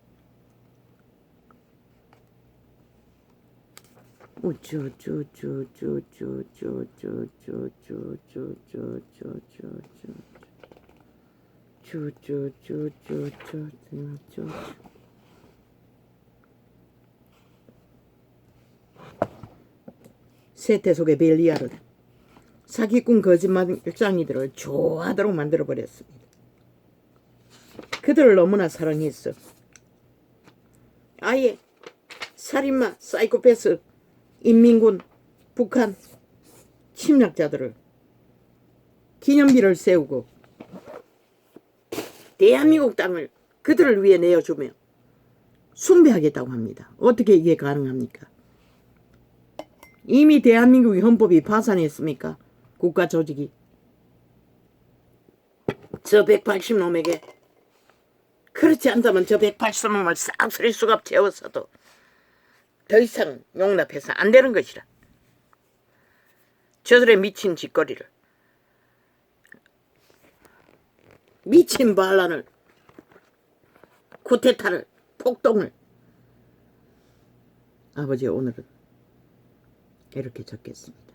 세태 속의 벨리아르 사기꾼 거짓말장이들을 좋아하도록 만들어버렸습니다. 그들을 너무나 사랑했어. 아예 살인마, 사이코패스, 인민군, 북한 침략자들을 기념비를 세우고 대한민국 땅을 그들을 위해 내어주며 숭배하겠다고 합니다. 어떻게 이게 가능합니까? 이미 대한민국의 헌법이 파산했습니까? 국가 조직이. 저 180놈에게. 그렇지 않다면 저 180놈을 싹쓸이 수갑 채웠어도 더 이상 용납해서 안 되는 것이라. 저들의 미친 짓거리를, 미친 반란을, 쿠데타를, 폭동을. 아버지 오늘은 이렇게 적겠습니다.